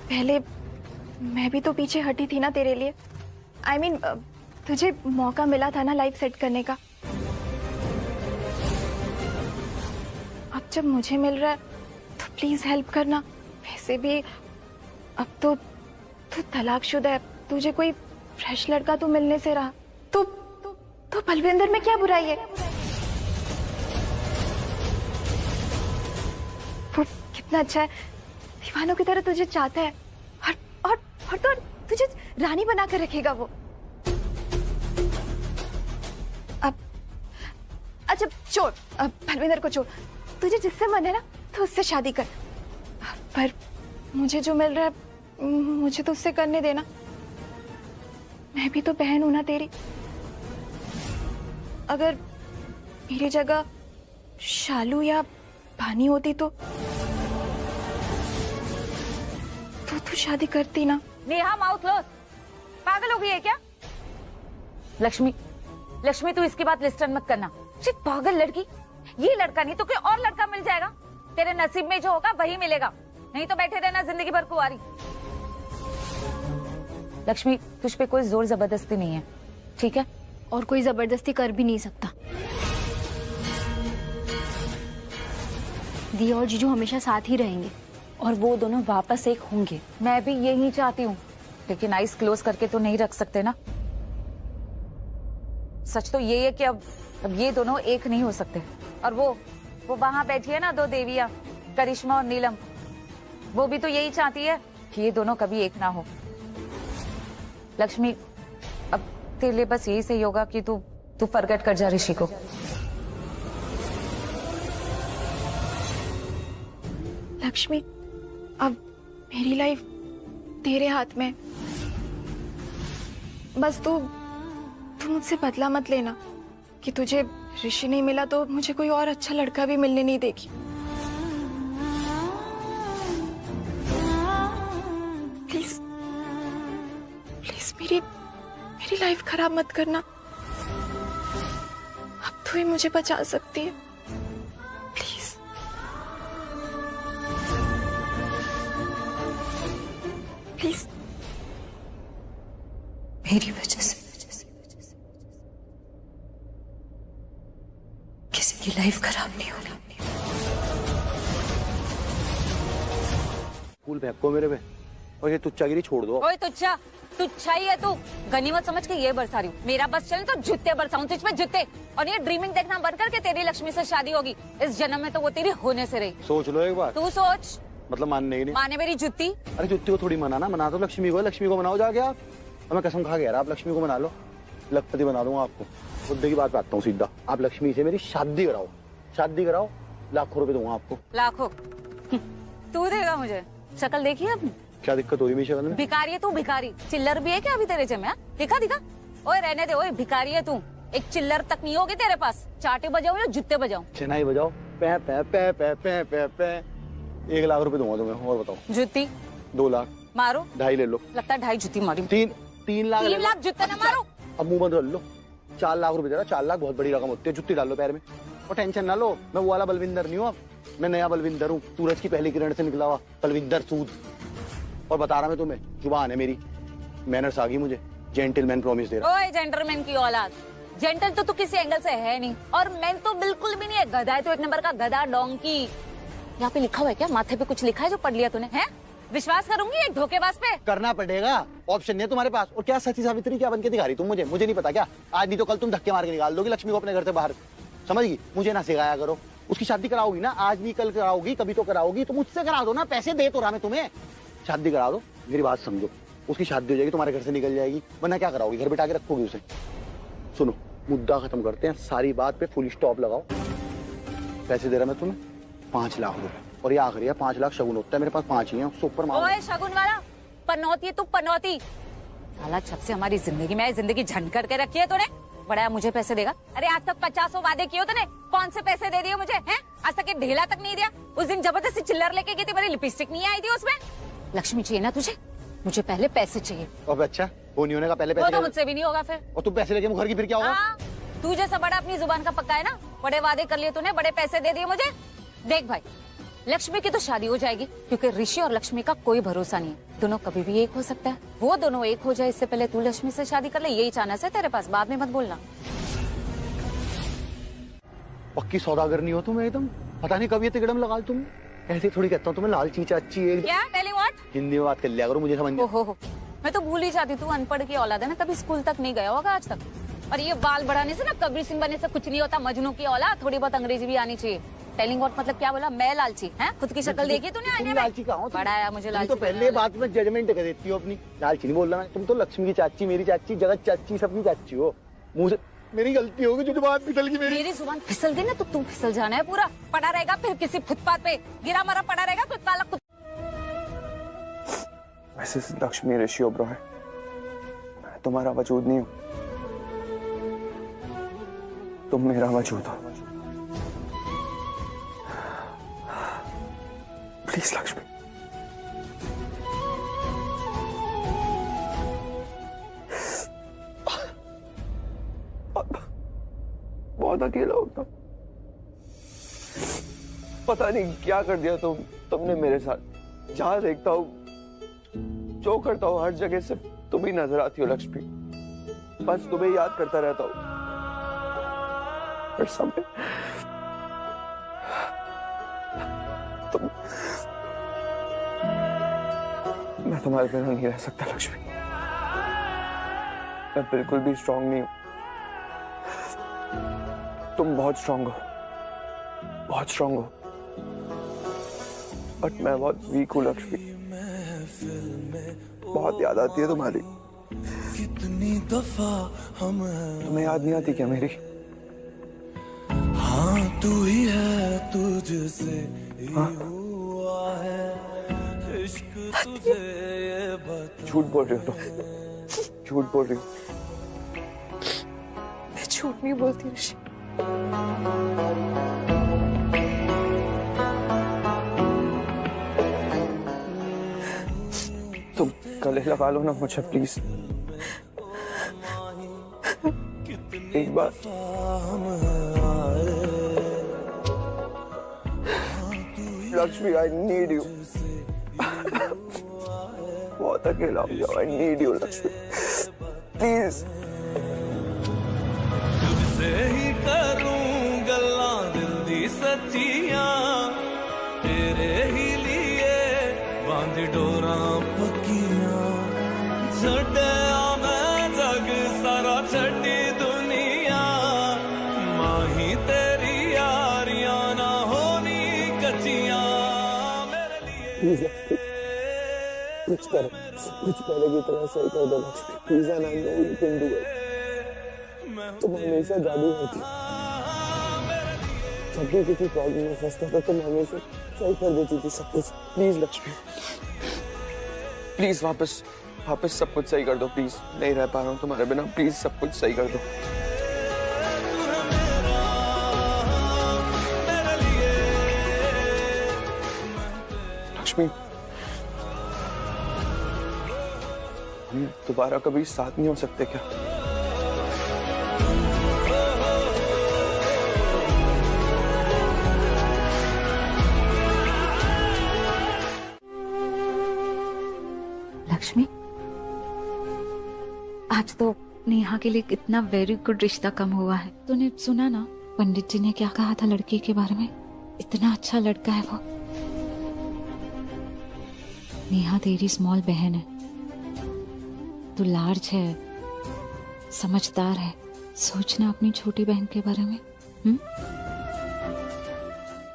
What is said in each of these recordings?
पहले मैं भी तो पीछे हटी थी ना तेरे लिए। I mean, तुझे मौका मिला था ना लाइफ सेट करने का। अब जब मुझे मिल रहा है तो प्लीज हेल्प करना। वैसे भी अब तो तू तलाकशुदा है, तुझे कोई फ्रेश लड़का तो मिलने से रहा। तो बलविंदर में क्या बुराई है? वो कितना अच्छा है, दीवानों की तरह तुझे चाहता है और तो तुझे रानी बना कर रखेगा वो। अब अच्छा छोड़, अब बलविंदर को छोड़, तुझे जिससे मन है ना तो उससे शादी कर। पर मुझे जो मिल रहा है मुझे तो उससे करने देना। मैं भी तो बहन हूं ना तेरी। अगर मेरी जगह शालू या भानी होती तो तू शादी करती ना। Neha mouth close. पागल हो गई है क्या? लक्ष्मी, लक्ष्मी तू इसकी बात लिस्टन मत करना। सिर्फ पागल लड़की, ये लड़का नहीं तो कोई और लड़का मिल जाएगा। तेरे नसीब में जो होगा वही मिलेगा, नहीं तो बैठे रहना जिंदगी भर कुंवारी। लक्ष्मी तुझ पे कोई जोर जबरदस्ती नहीं है, ठीक है? और कोई जबरदस्ती कर भी नहीं सकता। दिया और जीजू हमेशा साथ ही रहेंगे और वो दोनों वापस एक होंगे। मैं भी यही चाहती हूँ, लेकिन आइस क्लोज करके तो नहीं रख सकते ना। सच तो ये है कि अब ये दोनों एक नहीं हो सकते। और वो वहां बैठी है ना दो देवियां, करिश्मा और नीलम, वो भी तो यही चाहती है कि ये दोनों कभी एक ना हो। लक्ष्मी अब तेरे लिए बस यही सही होगा कि तू फॉरगेट कर जा ऋषि को। लक्ष्मी अब मेरी लाइफ तेरे हाथ में। बस तू मुझसे बदला मत लेना कि तुझे ऋषि नहीं मिला तो मुझे कोई और अच्छा लड़का भी मिलने नहीं देगी। प्लीज प्लीज मेरी लाइफ खराब मत करना। अब तू ही मुझे बचा सकती है, प्लीज। प्लीज मेरी वजह से किसी की लाइफ खराब नहीं होगी। फूल फेंको मेरे पे और ये तुच्छागिरी छोड़ दो। ओए तुच्छा ही है तू। गनीमत समझ के ये बरसा रही हूँ। मेरा बस चले तो जूते बरसाऊं तुझ पे जूते। और ये ड्रीमिंग देखना बंद करके तेरी लक्ष्मी से शादी होगी। इस जन्म में तो वो तेरी होने से रही। सोच लो एक बार। तू सोच। मतलब मानने ही नहीं। माने मेरी जुत्ती। अरे जुत्ती को थोड़ी मनाना, मना दो लक्ष्मी को। लक्ष्मी को मनाओ जाके आप। मैं कसम खा गया, आप लक्ष्मी को मना लो, लखपति बना दूंगा आपको। मुद्दे की बात पे आता हूँ सीधा। आप लक्ष्मी से मेरी शादी कराओ, शादी कराओ, लाखों रुपए दूंगा आपको। लाखों? तू देगा मुझे? शक्ल देखी आपने? क्या दिक्कत हो रही मेरी शक्ल में? भिखारी है तू, भिखारी। चिल्लर भी है क्या अभी तेरे में? दिखा दिखा। ओए रहने दे, ओए भिखारी है तू। एक चिल्लर तक नहीं होगी तेरे पास। चाटे बजाओ या जूते बजाओ? चेनाई बजाओ। पे पे पे पे पे पे पे 1 लाख रुपए दूंगा तुम्हें। और बताओ? जूती 2 लाख। मारो। 2.5 ले लो। लगता है 2.5 जूती मारी। 3 लाख। 3 लाख जूते ना मारो। अब मुंह बंद कर लो। 4 लाख रुपए दे रहा। 4 लाख बहुत बड़ी रकम होती है। जुत्ती डाल लो पैर में और टेंशन ना लो। मैं वो वाला बलविंदर नहीं हूँ, अब मैं नया बलविंदर हूँ। सूरज की पहली किरण से निकला हुआ बलविंदर सूद। और बता रहा मैं तुम्हें, जुबान है मेरी, मैनर्स आ गई मुझे। जेंटलमैन प्रॉमिस दे रहा। ओए जेंटलमैन की औलाद, जेंटल तो तू किसी एंगल से है नहीं और मैन तो बिल्कुल भी नहीं है। गधा है तो 1 नंबर का गधा, डोंकी। यहाँ पे लिखा हुआ है क्या? माथे पे कुछ लिखा है जो पढ़ लिया तूने? है विश्वास करूंगी एक धोखेबाज पे? करना पड़ेगा, ऑप्शन नहीं है तुम्हारे पास। और क्या सती सावित्री क्या बन के दिखा रही तुम मुझे? मुझे नहीं पता क्या? आज नहीं तो कल तुम धक्के मार के निकाल दोगी लक्ष्मी को अपने घर से बाहर। समझ गई? मुझे ना सिखाया करो। उसकी शादी कराओगी ना, आज नहीं कल कराओगी, कभी तो कराओगी, तो मुझसे करा दो ना। पैसे दे तो रहा मैं तुम्हें, शादी करा दो। मेरी बात समझो, उसकी शादी हो जाएगी, तुम्हारे घर से निकल जाएगी, वरना क्या कराओगी? घर बिठा के रखोगी उसे? सुनो, मुद्दा खत्म करते हैं, सारी बात पे फुल स्टॉप लगाओ। पैसे दे रहा मैं तुम्हें 5 लाख रुपए, और ये आखिरी है। 5 लाख शगुन होता है, मेरे पास 5 ही है, उससे ऊपर मांगो। ओए शगुन वाला, पनौती है तू, पनौती। साला छप से हमारी जिंदगी झंड करके रखी है तूने। बड़ा मुझे पैसे देगा? अरे आज तक 50 वादे किए तूने, कौन से पैसे दे दिए मुझे? हैं? आज तक एक ढेला तक नहीं दिया। उस दिन जबरदस्ती चिल्लर लेके गई थी, मेरी लिपस्टिक नहीं आई थी उसमें। लक्ष्मी चाहिए ना तुझे? मुझे पहले पैसे चाहिए। अब अच्छा, वो नहीं होने का पहले वो पैसे। तो मुझसे भी नहीं होगा फिर। और तुम पैसे लेके मुखर की फिर क्या होगा? हाँ, तू जैसा बड़ा अपनी जुबान का पक्का है ना। बड़े वादे कर लिए तूने, बड़े पैसे दे दिए मुझे। देख भाई, लक्ष्मी की तो शादी हो जाएगी, क्योंकि ऋषि और लक्ष्मी का कोई भरोसा नहीं है। दोनों कभी भी एक हो सकता है। वो दोनों एक हो जाए इससे पहले तू लक्ष्मी से शादी कर ले, यही चांस है तेरे पास। बाद में मत बोलना। पक्की सौदागर नहीं हो तुम एकदम। पता नहीं कब ये तिकड़म लगा तुम। ऐसे थोड़ी कहता हूँ तुम्हें लालची चाची एक। क्या टेलिंग व्हाट? हिंदी में बात कर लिया करो, मुझे समझ नहीं। हो मैं तो भूल ही जाती, तू अनपढ़ की औलाद है ना, कभी स्कूल तक नहीं गया होगा आज तक। और ये बाल बढ़ाने से ना कबीर सिंह बनने से कुछ नहीं होता। मजनू की औलाद, थोड़ी बहुत अंग्रेजी भी आनी चाहिए। टेलिंग व्हाट मतलब क्या बोला? मैं लालची है? खुद की शक्ल देखी तूने आईने में? लालची कहाँ हो? बढ़ाया मुझे लालची। तो पहले बात में जजमेंट कर देती हो अपनी। लालची नहीं बोल रहा मैं, तुम तो लक्ष्मी की चाची, मेरी चाची, जगत चाची, सबकी चाची हो। मुंह से मेरी गलती होगी जो जुबान फिसल गई मेरी। मेरी जुबान फिसल गई ना तो तुम फिसल जाना है पूरा। पड़ा रहेगा फिर किसी फुटपाथ पे, गिरा मरा पड़ा रहेगा कोई काला कुत्ता। वैसे लक्ष्मी ऋषि ओबरॉय, मैं तुम्हारा वजूद नहीं हूँ, तुम मेरा वजूद हो। प्लीज लक्ष्मी, बहुत अकेला होता, पता नहीं क्या कर दिया तुमने मेरे साथ। जहां देखता हूँ, जो करता हूँ, हर जगह सिर्फ तुम ही नजर आती हो लक्ष्मी। बस तुम्हें याद करता रहता हूँ। मैं तुम्हारे बिना नहीं रह सकता लक्ष्मी। मैं बिल्कुल भी स्ट्रांग नहीं हूं। तुम बहुत स्ट्रांग हो, बहुत स्ट्रांग हो, बट मैं बहुत वीक हूं लक्ष्मी। बहुत याद आती है तुम्हारी। कितनी दफा हम तुम्हें याद नहीं आती क्या मेरी? हाँ तू ही है, तुझसे हुआ है इश्क तुझे ये बता। झूठ बोल रही हो तुम, झूठ बोल रही हो। मैं झूठ नहीं बोलती ऋषि। तुम गले लगा लो ना मुझे प्लीज, एक बार। Lakshmi, I need you. बहुत अकेला हो जाओ, I need you Lakshmi, please. तुझसे ही करूं गल्ला दिल दी सच्चियां, तेरे ही लिए बांध डोरा पक्कियां। छड्डिया मैं जग सारा, छड्डी दुनिया, माही तेरी यारियां ना होनी कच्चियां मेरे लिए। प्लीज लक्ष्मी, कुछ करो, कुछ पहले की तरह सही कर दो Lakshmi, please. And I know you can do it. तुम हमेशा जादू होती, जब भी किसी प्रॉब्लम में फंसता था तुम हमेशा सही कर देती थी सब कुछ। प्लीज लक्ष्मी, प्लीज वापस सब कुछ सही कर दो प्लीज। नहीं रह पा रहा हूँ तुम्हारे बिना, प्लीज सब कुछ सही कर दो। लक्ष्मी, हम दोबारा कभी साथ नहीं हो सकते क्या? लक्ष्मी, आज तो नेहा के लिए कितना वेरी गुड रिश्ता कम हुआ है। तूने सुना ना पंडित जी ने क्या कहा था लड़के के बारे में? इतना अच्छा लड़का है वो। नेहा तेरी स्मॉल बहन है, तू लार्ज है, समझदार है। सोचना अपनी छोटी बहन के बारे में।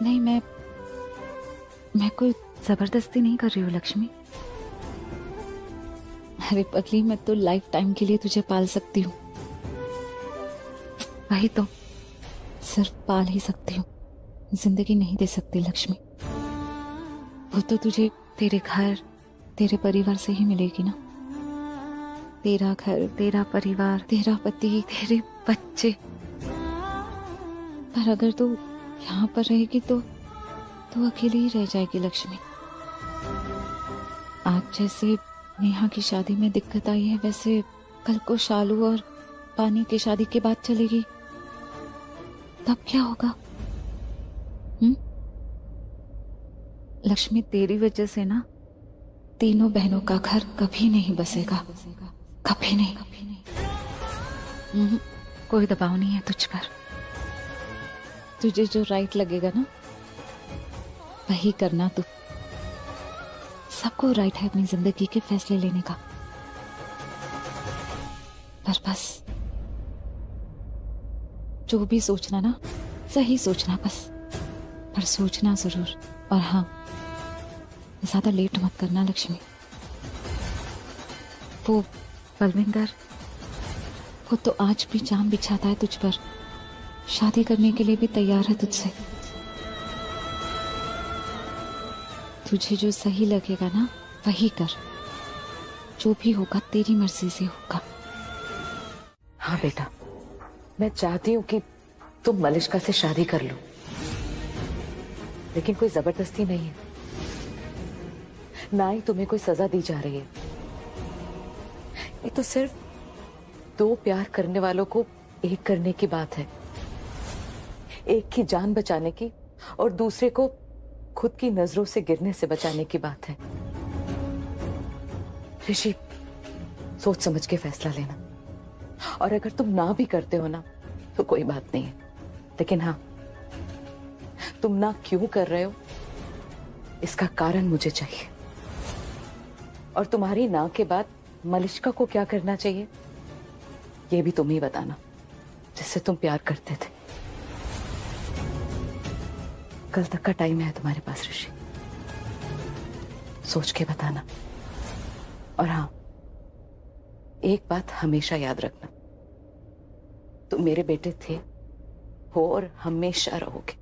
नहीं, मैं कोई जबरदस्ती नहीं कर रही हूँ लक्ष्मी। अरे पगली, मैं तो लाइफ टाइम के लिए तुझे पाल सकती हूँ। वही तो, सिर्फ पाल ही सकती हूँ, जिंदगी नहीं दे सकती लक्ष्मी। वो तो तुझे तेरे घर, तेरे परिवार से ही मिलेगी ना। तेरा घर, तेरा परिवार, तेरा पति, तेरे बच्चे। पर अगर तू यहाँ पर रहेगी तो अकेली ही रह जाएगी लक्ष्मी। आज जैसे नेहा की शादी में दिक्कत आई है, वैसे कल को शालू और पानी की शादी के बाद चलेगी, तब क्या होगा? लक्ष्मी, तेरी वजह से ना तीनों बहनों का घर कभी नहीं बसेगा, कभी नहीं। कोई दबाव नहीं है तुझ पर। तुझे जो राइट लगेगा ना वही करना तू। सबको राइट है अपनी जिंदगी के फैसले लेने का, पर बस जो भी सोचना ना सही सोचना बस, पर सोचना जरूर। और हाँ, ज्यादा लेट मत करना लक्ष्मी। वो बलविंदर, वो तो आज भी जान बिछाता है तुझ पर, शादी करने के लिए भी तैयार है तुझसे। तुझे जो सही लगेगा ना वही कर, जो भी होगा तेरी मर्जी से होगा। हाँ बेटा, मैं चाहती हूँ कि तुम मलिष्का से शादी कर लो, लेकिन कोई जबरदस्ती नहीं है, ना ही तुम्हें कोई सजा दी जा रही है। ये तो सिर्फ दो प्यार करने वालों को एक करने की बात है, एक की जान बचाने की और दूसरे को खुद की नजरों से गिरने से बचाने की बात है। ऋषि, सोच समझ के फैसला लेना, और अगर तुम ना भी करते हो ना तो कोई बात नहीं है, लेकिन हाँ, तुम ना क्यों कर रहे हो इसका कारण मुझे चाहिए, और तुम्हारी ना के बाद मलिष्का को क्या करना चाहिए ये भी तुम ही बताना, जिससे तुम प्यार करते थे। कल तक का टाइम है तुम्हारे पास ऋषि, सोच के बताना। और हाँ, एक बात हमेशा याद रखना, तुम मेरे बेटे थे, हो और हमेशा रहोगे।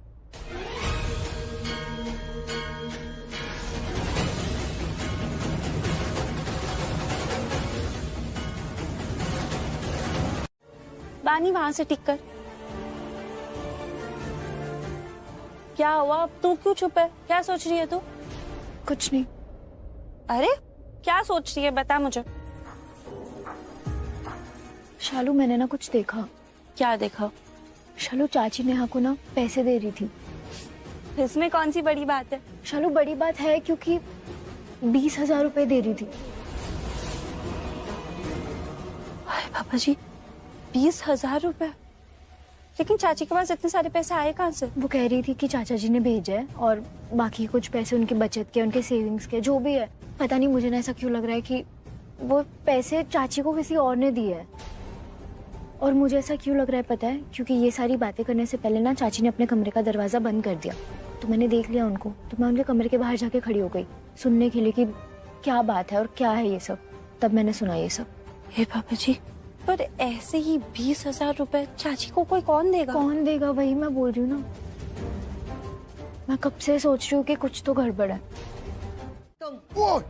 बानी, वहां से टिक कर। क्या हुआ? अब तू क्यों चुप है? क्या सोच रही है तू? कुछ नहीं। अरे क्या सोच रही है, बता मुझे। शालू, मैंने ना कुछ देखा। क्या देखा? शालू, चाची नेहा को ना पैसे दे रही थी। इसमें कौन सी बड़ी बात है? शालू, बड़ी बात है क्योंकि 20,000 रुपए दे रही थी। हाय पापा जी, 20,000 रुपए? लेकिन चाची के पास इतने सारे पैसे आए कहाँ से? वो कह रही थी कि चाचा जी ने भेजा है, और बाकी कुछ पैसे उनके बचत के, उनके सेविंग्स के, जो भी है। पता नहीं, मुझे ना ऐसा क्यों लग रहा है कि वो पैसे चाची को किसी और ने दिए हैं। और मुझे ऐसा क्यों लग रहा है पता है? क्योंकि ये सारी बातें करने से पहले ना चाची ने अपने कमरे का दरवाजा बंद कर दिया, तो मैंने देख लिया उनको। तो मैं उनके कमरे के बाहर जाके खड़ी हो गई सुनने के लिए कि क्या बात है और क्या है ये सब। तब मैंने सुना ये सब। हे पापा जी, पर ऐसे ही 20,000 रुपए चाची को कोई कौन देगा? कौन देगा, वही मैं बोल रही हूँ ना। मैं कब से सोच रही हूँ कि कुछ तो गड़बड़ है। तुम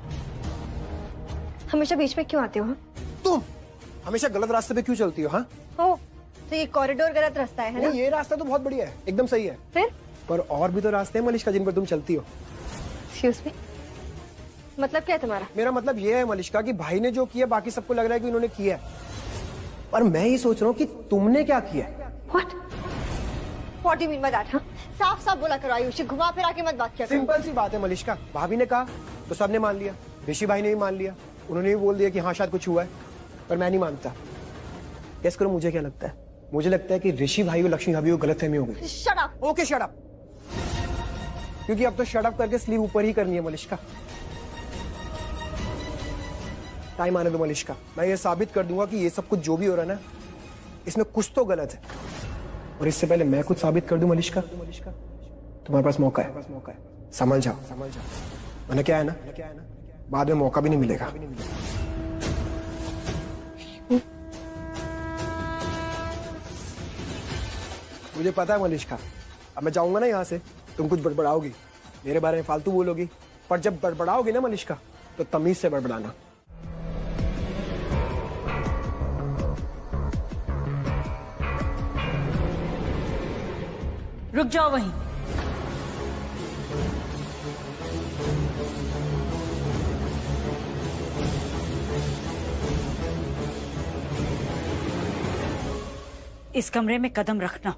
हमेशा बीच में क्यों आते हो? तुम हमेशा गलत रास्ते पे क्यों चलती हो? हाँ, तो ये कॉरिडोर गलत रास्ता है ना? ये रास्ता तो बहुत बढ़िया है, एकदम सही है। फिर? पर और भी तो रास्ते हैं मलिष्का जिन पर तुम चलती हो। एक्सक्यूज मी, मतलब क्या है तुम्हारा? मेरा मतलब ये है मलिष्का कि भाई ने जो किया बाकी सबको लग रहा है कि उन्होंने किया है, पर मैं ये सोच रहा हूँ कि तुमने क्या किया। What do you mean by that? हाँ? साफ साफ बोला करो आयुषी, घुमा फिरा के मत बात किया करो। सिंपल सी बात है मलिष्का, भाभी ने कहा तो सबने मान लिया, ऋषि भाई ने भी मान लिया, उन्होंने भी बोल दिया कि हाँ शायद कुछ हुआ है, पर मैं नहीं मानता। गेस करो मुझे क्या लगता है? मुझे लगता है कि ऋषि भाई और लक्ष्मी भाभी को गलतफहमी हो गई। Shut up! Okay shut up, क्योंकि अब तो शट अप करके स्लीव ऊपर ही करनी है मलिष्का। टाइम आने दो मलिष्का, मैं ये साबित कर दूंगा कि ये सब कुछ जो भी हो रहा है ना, इसमें कुछ तो गलत है। और इससे पहले मैं कुछ साबित कर दूं मलिष्का, तुम्हारे पास मौका है, समझ जाओ। मैंने क्या है ना, बाद में मौका भी नहीं मिलेगा। मुझे पता है मलिष्का, अब मैं जाऊंगा ना यहाँ से, तुम कुछ बड़बड़ाओगी, मेरे बारे में फालतू बोलोगी, पर जब बड़बड़ाओगी ना मलिष्का तो तमीज से बड़बड़ाना। रुक जाओ वहीं। इस कमरे में कदम रखना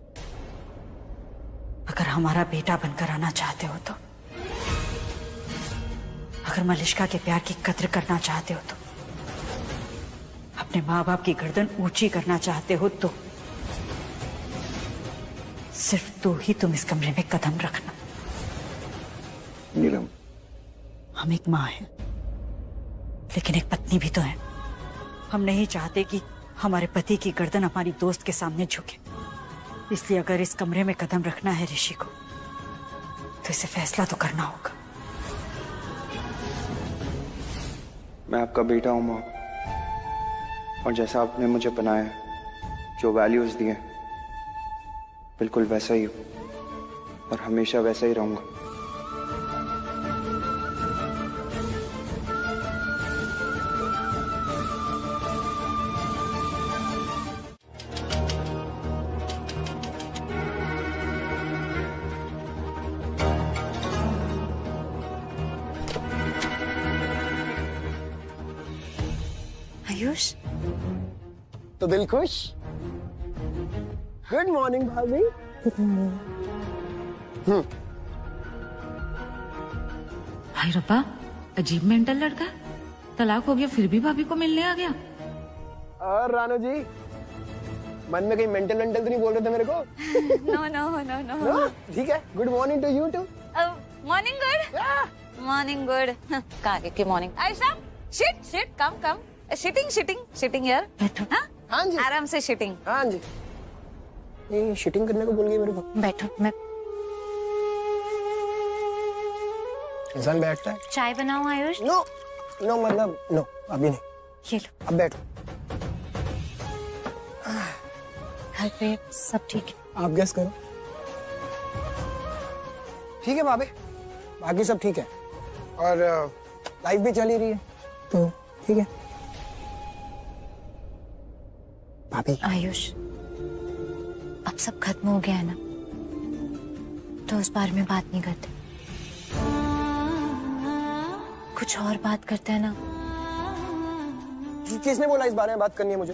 अगर हमारा बेटा बनकर आना चाहते हो तो। अगर मलिष्का के प्यार की कद्र करना चाहते हो तो, अपने माँ बाप की गर्दन ऊंची करना चाहते हो तो सिर्फ तू ही तुम इस कमरे में कदम रखना। नीलम, हम एक माँ हैं, लेकिन एक पत्नी भी तो है। हम नहीं चाहते कि हमारे पति की गर्दन हमारी दोस्त के सामने झुके। इसलिए अगर इस कमरे में कदम रखना है ऋषि को, तो इसे फैसला तो करना होगा। मैं आपका बेटा हूं माँ, और जैसा आपने मुझे बनाया, जो वैल्यूज दिए, बिल्कुल वैसा ही हूं और हमेशा वैसा ही रहूंगा। आयुष, तो दिल खुश। गुड मॉर्निंग भाभी। हाय रब्बा, अजीब मेंटल लड़का है। तलाक हो गया फिर भी भाभी को मिलने आ गया। और रानो जी, मन में कहीं मेंटल तो नहीं बोल रहे थे मेरे को? No no no no. ठीक है, good morning to you too. Morning good. Morning good. कहाँ की morning? Ayesha, shit shit, come come. Shitting यार। बैठो। हाँ जी, आराम से शिटिंग। हाँ जी। ये शिटिंग करने को बोल गई मेरे को। बैठो। मैं इंसान बैठता है। चाय बनाऊं आयुष? नो नो, मतलब नो, अभी नहीं। ये लो। अब बैठो। घर पे सब ठीक है? आप गेस करो। ठीक है भाभी, बाकी सब ठीक है, और लाइफ भी चल ही रही है, तो ठीक है। भाभी, आयुष, अब सब खत्म हो गया है ना, तो उस बारे में बात नहीं करते, कुछ और बात करते हैं ना। किसने बोला इस बारे में बात करनी है मुझे?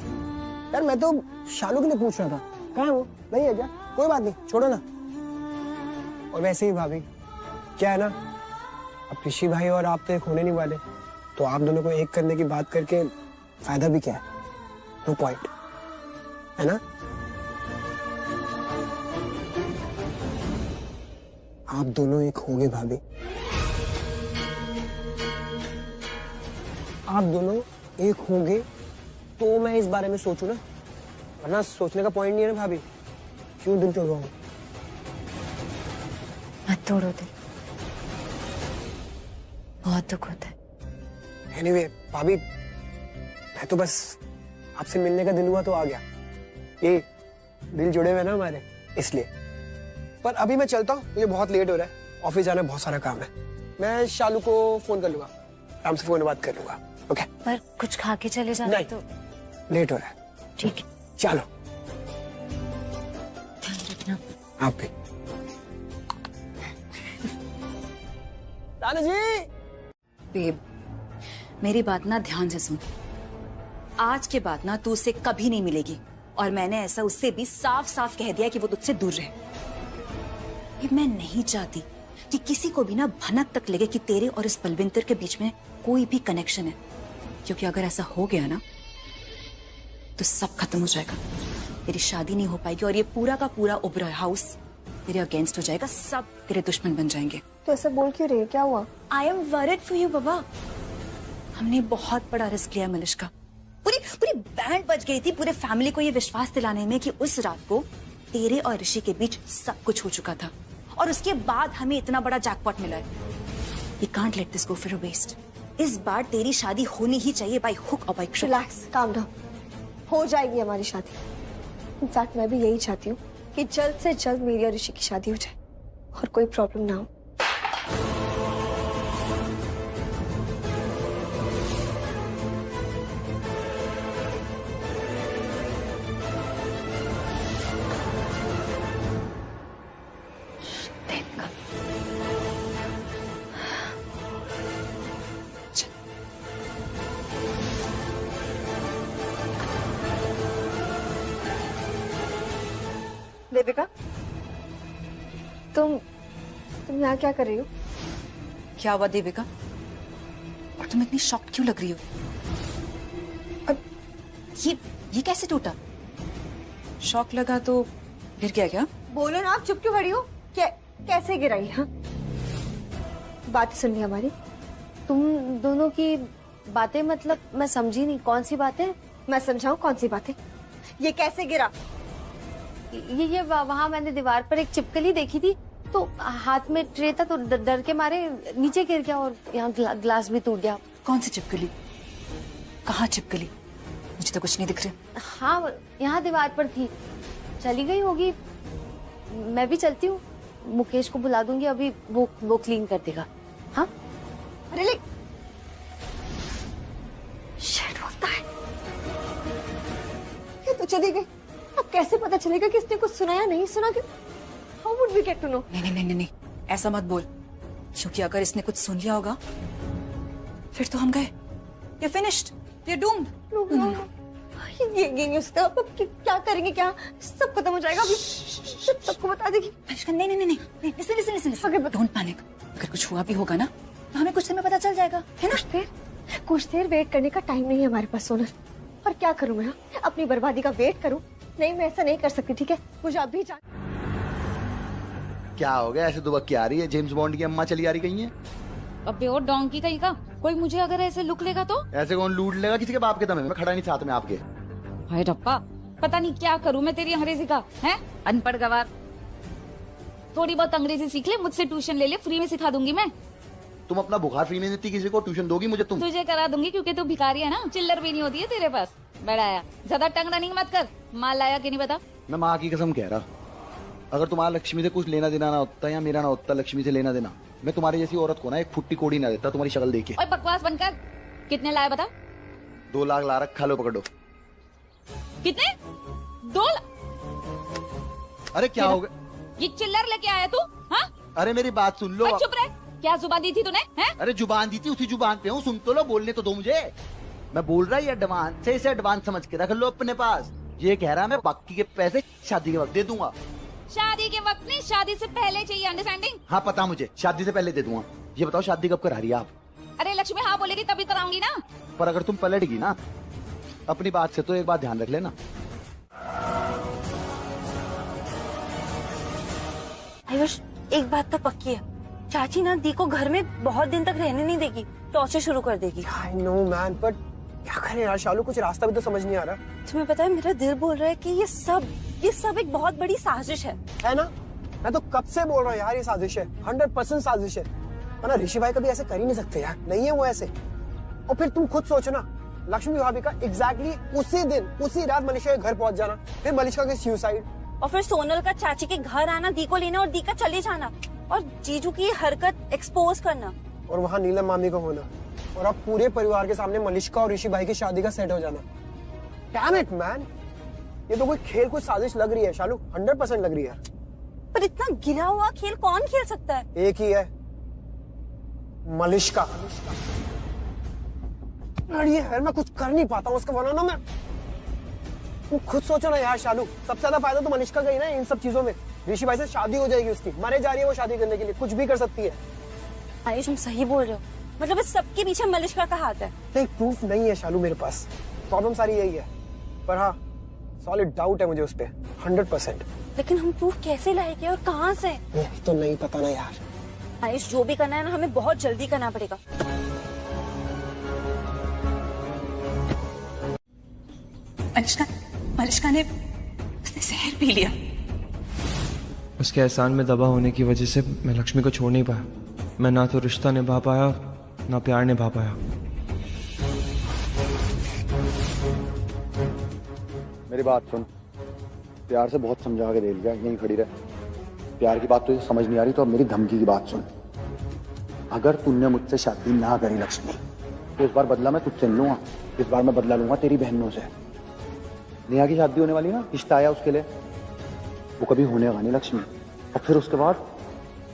यार मैं तो शालू के लिए पूछ रहा था, कहाँ है वो? नहीं है क्या? कोई बात नहीं, छोड़ो ना। और वैसे ही भाभी, क्या है ना, अब ऋषि भाई और आप तो एक होने नहीं वाले, तो आप दोनों को एक करने की बात करके फायदा भी क्या है? नो पॉइंट, है ना? आप दोनों एक होंगे भाभी, आप दोनों एक होंगे तो मैं इस बारे में सोचूं ना, वरना सोचने का पॉइंट नहीं है ना भाभी। क्यों दिल तोड़वाऊं? मत तोड़ो दिल, बहुत दुख होता है। एनीवे भाभी, मैं तो बस आपसे मिलने का दिल हुआ तो आ गया। ये दिल जुड़े हुए ना हमारे, इसलिए। पर अभी मैं चलता हूँ, मुझे बहुत लेट हो रहा है, ऑफिस जाना बहुत सारा काम है। मैं शालू को फोन कर लूंगा, आराम से फोन में बात कर लूंगा। ओके? पर कुछ खा के चले जाना तो। लेट हो रहा है। ठीक है, चलो। ध्यान रखना। आप भी। रानू जी। बेब, मेरी बात ना ध्यान से सुन। आज के बाद ना तू उससे कभी नहीं मिलेगी, और मैंने ऐसा उससे भी साफ साफ कह दिया कि वो तुझसे दूर रहे। मैं नहीं चाहती कि किसी को भी ना भनक तक लगे कि तेरे और इस बलविंदर के बीच में कोई भी कनेक्शन है, क्योंकि अगर ऐसा हो गया ना तो सब खत्म हो जाएगा। तेरी शादी नहीं हो पाएगी और ये पूरा का पूरा ओबरॉय हाउस तेरे अगेंस्ट हो जाएगा, सब तेरे दुश्मन बन जाएंगे। तो ऐसा बोल क्यों रही है? क्या हुआ? I am worried for you बाबा। हमने बहुत बड़ा रिस्क लिया मलिष्का। पूरी बैंड बज गई थी पूरे फैमिली को ये विश्वास दिलाने में कि उस रात को तेरे और ऋषि के बीच सब कुछ हो चुका था, और उसके बाद हमें इतना बड़ा जैकपॉट मिला है। We can't let this go for a waste. इस बार तेरी शादी होनी ही चाहिए, बाय हुक और by crook. Relax, calm down, हो जाएगी हमारी शादी। इनफैक्ट मैं भी यही चाहती हूँ कि जल्द से जल्द मेरी और ऋषि की शादी हो जाए और कोई प्रॉब्लम ना हो। देविका, तुम यहाँ क्या कर रही हो? क्या हुआ देविका? तुम इतनी शॉक्ड क्यों लग रही हो? अब ये कैसे टूटा? शॉक लगा तो गिर गया क्या? बोलो ना, आप चुप क्यों खड़ी हो? कैसे गिराई? हाँ, बात सुन ली हमारी। तुम दोनों की बातें, मतलब मैं समझी नहीं, कौन सी बातें? मैं समझाऊं कौन सी बातें? ये कैसे गिरा? ये वहाँ मैंने दीवार पर एक छिपकली देखी थी, तो हाथ में ट्रे था, तो डर के मारे नीचे गिर गया और यहाँ ग्लास भी टूट गया। कौन सी छिपकली? कहाँ छिपकली? मुझे तो कुछ नहीं दिख रहा। हाँ, यहाँ दीवार पर थी, चली गई होगी। मैं भी चलती हूँ, मुकेश को बुला दूंगी, अभी वो क्लीन कर देगा। हाँ, अरे ले, शिट बोलता है। ये तो चली गई, अब कैसे पता चलेगा कि इसने कुछ सुना या नहीं सुना? कि how would we get to know? नहीं, ऐसा मत बोल, क्योंकि अगर इसने कुछ सुन लिया होगा फिर तो हम गए। You're finished, you're doomed. No. ये नहीं हो सकता। अब क्या करेंगे? क्या सब खत्म हो जाएगा? अभी सबको बता देगी। नहीं, listen. Don't panic. अगर कुछ हुआ भी होगा ना तो हमें कुछ देर में पता चल जाएगा, है ना? कुछ देर वेट करने का टाइम नहीं है हमारे पास सोनल। और क्या करूं मैं? अपनी बर्बादी का वेट करूं? नहीं, मैं ऐसा नहीं कर सकती, ठीक है? मुझे अभी जान। क्या हो गया? ऐसे दुबक के आ रही है? जेम्स बॉन्ड की अम्मा चली आ रही कहीं है? अबे और डोंकी कहीं का, कोई मुझे अगर ऐसे लुक लेगा तो? ऐसे कौन लूट लेगा? किसी के बाप के दम है, मैं खड़ा नहीं साथ में आपके। हाय रब्बा, पता नहीं क्या करूं मैं तेरी अंग्रेजी का, हैं? अनपढ़ गवार। थोड़ी बहुत अंग्रेजी सीख ले, मुझसे ट्यूशन ले ले, फ्री में सिखा दूंगी मैं। तुम अपना बुखार फ्री में देती, किसी को ट्यूशन दोगी मुझे तुम? तुझे करा दूंगी, क्योंकि तू भिखारी है ना, चिल्लर भी नहीं होती है तेरे पास। बड़ा आया, ज्यादा टंग रनिंग मत कर। माल लाया कि नहीं बता? मैं माँ की कसम कह रहा, अगर तुम्हारा लक्ष्मी से कुछ लेना देना ना होता या मेरा ना होता लक्ष्मी से लेना देना, मैं तुम्हारी जैसी औरत को ना एक फुट्टी कोड़ी ना देता तुम्हारी शक्ल देखे। ओए बकवास बनकर, कितने लाया बता? 2 लाख ला रखा, लो पकड़ो। कितने? 2 लाख? अरे क्या हो गया? ये चिल्लर लेके आया तू? हाँ? अरे मेरी बात सुन लो। चुप रह, क्या जुबान दी थी तूने? हैं? अरे जुबान दी थी, उसी जुबान पे हूँ, सुन तो लो, बोलने तो दो मुझे। मैं बोल रहा है एडवांस से, इसे एडवांस समझ के रख लो अपने पास। ये कह रहा मैं बाकी के पैसे शादी के वक्त दे दूंगा। शादी के वक्त नहीं, शादी से पहले चाहिए, अंडरस्टैंडिंग? हाँ पता मुझे, शादी से पहले दे दूंगा। ये बताओ शादी कब करा रही है आप? अरे लक्ष्मी हाँ बोलेगी तभी कराऊंगी ना। पर अगर तुम पलट गई ना अपनी बात से तो एक बात ध्यान रख लेना। आयुष, एक बात तो पक्की है, चाची ना दी को घर में बहुत दिन तक रहने नहीं देगी, टॉर्चर शुरू कर देगी। I know man, but क्या करें यार शालू, कुछ रास्ता भी तो समझ नहीं आ रहा। तुम्हें पता है मेरा दिल बोल रहा है कि ये सब एक बहुत बड़ी साजिश है ना? मैं तो कब से बोल रहा हूँ यार, ये साजिश है, 100% साजिश है। वरना ऋषि भाई कभी ऐसे कर ही नहीं सकते यार, नहीं है वो ऐसे। और फिर तुम खुद सोचो ना, लक्ष्मी भाभी का एग्जैक्टली उसी दिन उसी रात मनीषा के घर पहुंच जाना, फिर मनीषा के सुसाइड, और फिर सोनल का चाची के घर आना, दी को लेना और दी का चले जाना, और जीजू की हरकत एक्सपोज करना, और वहाँ नीलम मामी का होना, और अब पूरे परिवार के सामने मलिश्का और ऋषि भाई की शादी का सेट हो जाना। डैम इट मैन, ये तो कोई खेल, कोई साजिश लग रही है शालू, 100% लग रही है। पर इतना गिरा हुआ खेल कौन खेल सकता है? एक ही है, मलिश्का। अरे यार मैं कुछ कर नहीं पाता हूँ उसका, वरना ना मैं, तुम खुद सोचो ना यार शालू, सबसे ज्यादा फायदा तो मलिश्का का ही ना इन सब चीजों में। ऋषि भाई से शादी हो जाएगी उसकी, मरे जा रही है वो शादी करने के लिए, कुछ भी कर सकती है। आयुष तुम सही बोल रहे हो, मतलब इस सबके पीछे मलिश्का का हाथ है। नहीं, प्रूफ नहीं है शालू मेरे पास, प्रॉब्लम सारी यही है। पर हाँ, सॉलिड डाउट है मुझे उस पे 100%। लेकिन हम प्रूफ कैसे लाएंगे और कहाँ से? तो नहीं पता ना यार। आयुष जो भी करना है ना, हमें बहुत जल्दी करना पड़ेगा। मलिश्का ने उसने जहर पी लिया। उसके एहसान में दबा होने की वजह से मैं लक्ष्मी को छोड़ नहीं पाया। मैं ना तो रिश्ता निभा पाया, ना प्यार निभा पाया। मेरी बात सुन, प्यार से बहुत समझा के दे लिया, यहीं खड़ी रह। प्यार की बात तुझे समझ नहीं आ रही तो अब मेरी धमकी की बात सुन। अगर तुमने मुझसे शादी ना करी लक्ष्मी, तो इस बार बदला मैं तुझसे नहीं लूंगा, इस बार मैं बदला लूंगा तेरी बहनों से। नेहा की शादी होने वाली ना, रिश्ता आया उसके लिए, वो कभी होने वाली लक्ष्मी। और फिर उसके बाद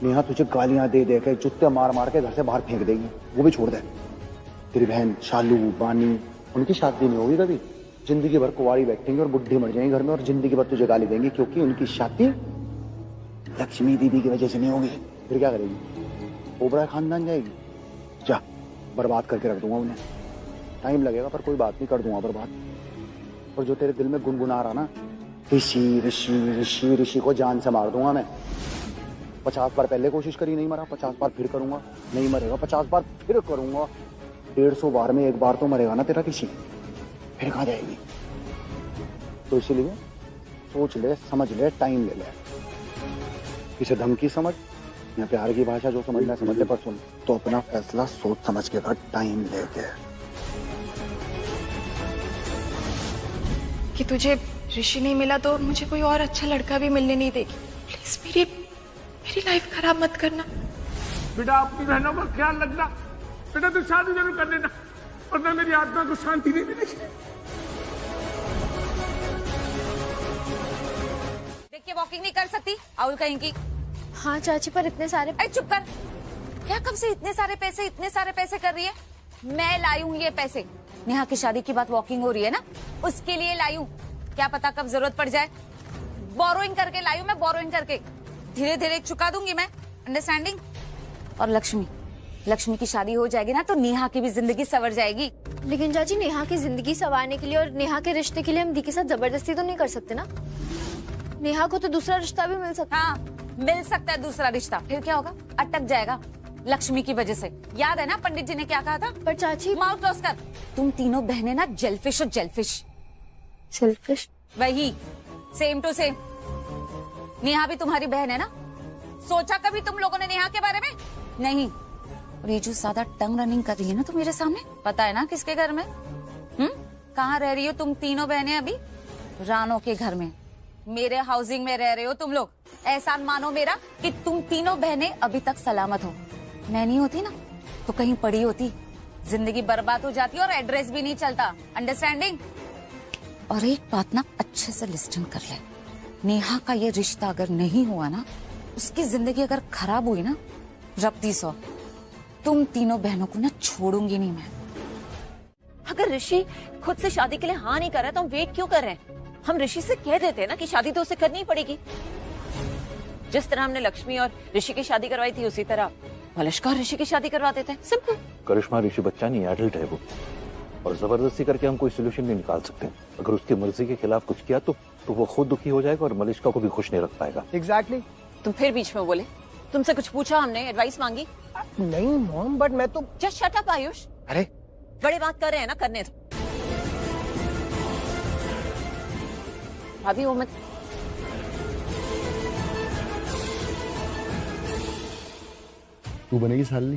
नेहा तुझे गालियां दे दे के, जुत्ते मार मार के घर से बाहर फेंक देगी, वो भी छोड़ दे। तेरी बहन शालू, बानी, उनकी शादी नहीं होगी कभी, जिंदगी भर कुंवारी बैठेंगे और बुढ़ी मर जाएंगी घर में, और जिंदगी भर तुझे गाली देंगी, क्योंकि उनकी शादी लक्ष्मी दीदी की वजह से नहीं होगी। फिर क्या करेगी? ओबरा खानदान जाएगी। जा बर्बाद करके रख दूंगा उन्हें। टाइम लगेगा पर कोई बात नहीं, कर दूंगा बर्बाद। और जो तेरे दिल में गुनगुना रहा ना, ऋषि ऋषि ऋषि ऋषि को जान से मार दूंगा मैं। 50 बार पहले कोशिश करी, नहीं मरा, 50 बार फिर करूंगा, नहीं मरेगा, 50 बार फिर करूंगा, 150 बार में एक बार तो मरेगा ना तेरा ऋषि, फिर कहाँ जाएगी। तो इसीलिए सोच ले, समझ ले, टाइम ले ले। इसे धमकी समझ या प्यार की भाषा जो समझना समझ ले, पर सुन तो अपना फैसला सोच समझ के कर, टाइम लेके। कि तुझे ऋषि नहीं मिला तो मुझे कोई और अच्छा लड़का भी मिलने नहीं देगी। प्लीज मेरी लाइफ खराब मत करना। बेटा अपनी बहनों का ख्याल रखना। बेटा तू शादी जरूर कर लेना, वरना मेरी आत्मा को शांति नहीं मिलेगी। देख के वॉकिंग नहीं कर सकती आउल कहीं की। हाँ चाची, पर इतने सारे। अरे चुप कर, क्या कब से इतने सारे पैसे कर रही है? मैं लाई हूँ ये पैसे, नेहा की शादी की बात वॉकिंग हो रही है ना, उसके लिए लाई हूँ। क्या पता कब जरूरत पड़ जाए। बोरोइंग करके लाई हूँ मैं, बोरोइंग करके धीरे धीरे चुका दूंगी मैं, अंडरस्टैंडिंग। और लक्ष्मी की शादी हो जाएगी ना तो नेहा की भी जिंदगी संवर जाएगी। लेकिन चाची, नेहा की जिंदगी संवारने के लिए और नेहा के रिश्ते के लिए हम दी के साथ जबरदस्ती तो नहीं कर सकते ना। नेहा को तो दूसरा रिश्ता भी मिल सकता है। हाँ, मिल सकता है दूसरा रिश्ता, फिर क्या होगा? अटक जाएगा लक्ष्मी की वजह से। याद है ना पंडित जी ने क्या कहा था? पर चाची, माउथ क्लोज कर। तुम तीनों बहनें ना जेलफिश और जेलफिश। सेल्फिश? वही, सेम टू सेम। नेहा भी तुम्हारी बहन है ना। सोचा कभी तुम लोगों ने नेहा के बारे में? नहीं। और ये जो ज्यादा टंग रनिंग कर रही है ना तो मेरे सामने, पता है ना किसके घर में? कहाँ रह रही हो तुम तीनों बहनें अभी? रानो के घर में, मेरे हाउसिंग में रह रहे हो तुम लोग। एहसान मानो मेरा कि तुम तीनों बहनें अभी तक सलामत हो। मैं नहीं होती ना तो कहीं पड़ी होती, जिंदगी बर्बाद हो जाती और एड्रेस भी नहीं चलता, अंडरस्टैंडिंग। और एक बात ना अच्छे से लिस्टन कर ले, नेहा का ये रिश्ता अगर नहीं हुआ ना, उसकी जिंदगी अगर खराब हुई ना, रब्ती सौ, तुम तीनों बहनों को ना छोड़ूंगी नहीं मैं। अगर ऋषि खुद से शादी के लिए हाँ नहीं कर रहा तो हम वेट क्यों कर रहे हैं? हम ऋषि से कह देते हैं ना कि शादी तो उसे करनी ही पड़ेगी। जिस तरह हमने लक्ष्मी और ऋषि की शादी करवाई थी उसी तरह मलिष्का और ऋषि की शादी करवा देते हैं। सिंपल। करिश्मा ऋषि बच्चा नहीं, एडल्ट है वो, और जबरदस्ती करके हम कोई सोल्यूशन नहीं निकाल सकते। अगर उसकी मर्जी के खिलाफ कुछ किया तो वो खुद दुखी हो जाएगा और मलिष्का को भी खुश नहीं रख पाएगा। एग्जैक्टली। तुम फिर बीच में बोले। तुमसे कुछ पूछा हमने, एडवाइस मांगी? नहीं मॉम, बट मैं तो। Just shut up Ayush. अरे बड़ी बात कर रहे हैं ना, करने दो। अभी वो मत। तू बनेगी सालनी।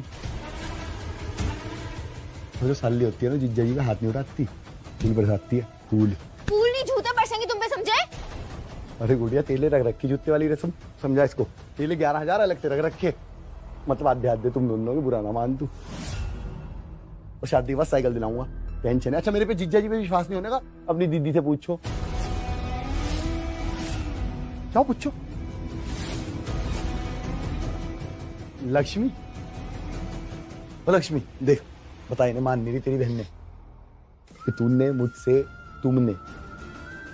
वो जो सालनी होती है ना, जिज्जा जी का हाथ नहीं उठाती, फूल बरसाती है। फूल नहीं, जूते बरसेंगे तुम पे, समझे? अरे गुड़िया, तेले रख रखी जूते वाली रस्म, समझा इसको? तेले 11,000 अलग से रख रखे। मतलब आध्यात्म तुम दोनों की बुरा ना मान तू। और शादी के बाद साइकिल दिलाऊंगा, टेंशन है। अच्छा मेरे पे जिज्जा जी पे विश्वास नहीं होने का? अपनी दीदी से पूछो, क्या पूछो? लक्ष्मी, ओ लक्ष्मी देख, बताई ने मान नहीं रही तेरी बहन ने कि तुमने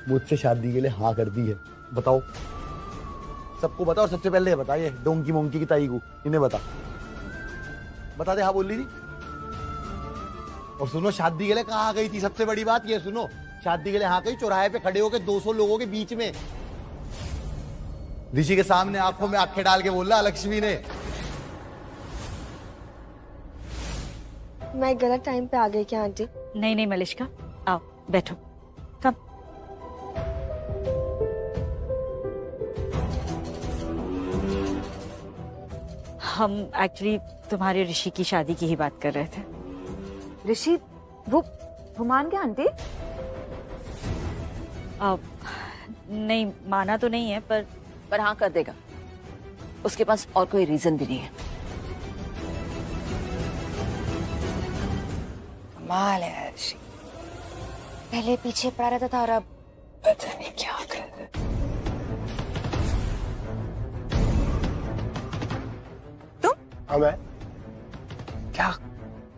मुझसे शादी के लिए हाँ कर दी है। बताओ, सबको बताओ। सबसे पहले बताइए डोंकी मोंकी की ताई को, इन्हें बता दे हाँ बोल ली थी। और सुनो, शादी के लिए कहाँ गई थी? सबसे बड़ी बात ये सुनो, शादी के लिए हाँ गई चौराहे पे खड़े होके 200 लोगों के बीच में, ऋषि के सामने आंखों में आंखें डाल के बोला लक्ष्मी ने। मैं गलत टाइम पे आ गई क्या आंटी? नहीं मलिष्का, आओ बैठो, कम। हम एक्चुअली तुम्हारे ऋषि की शादी की ही बात कर रहे थे। ऋषि वो मान गया आंटी? नहीं माना तो नहीं है, पर हाँ कर देगा। उसके पास और कोई रीजन भी नहीं है। कमाल है ऋषि, पहले पीछे पड़ा रहता था और अब पता नहीं क्या कर रहा है। तुम? हाँ मैं क्या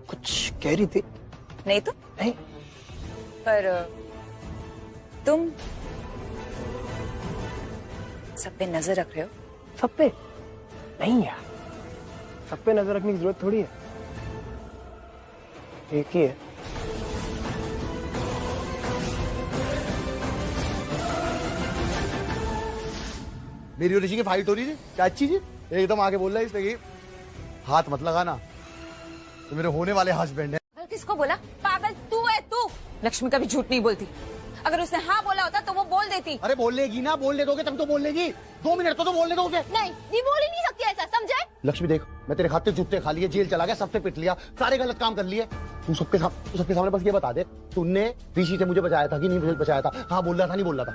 कुछ कह रही थी? नहीं तो नहीं, पर तुम सब पे नजर रख रहे हो? सब पे नहीं यार, सब पे नजर रखने की जरूरत थोड़ी है। एक ही है। मेरी और ऋषि की फाइट हो रही थी, क्या अच्छी थी। एकदम आगे बोल रहा है इसने कि हाथ मत लगाना, तो मेरे होने वाले हस्बैंड है। किसको बोला? पागल तू है तू। लक्ष्मी कभी झूठ नहीं बोलती। अगर उसने हाँ बोला होता तो वो बोल देती। अरे बोल लेगी ना, बोलने दोगे तब तो बोल लेगी। 2 मिनट तो बोलने दो उसे। नहीं बोल ही नहीं सकती ऐसा, समझे? लक्ष्मी देख, मैं तेरे खाते जूते खा लिए, जेल चला गया, सबसे पिट लिया, सारे गलत काम कर लिए। तू सबके सामने बस ये बता दे, तूने ऋषि से मुझे बचाया था कि नहीं बचाया था? हाँ बोल रहा था, नहीं बोल रहा था?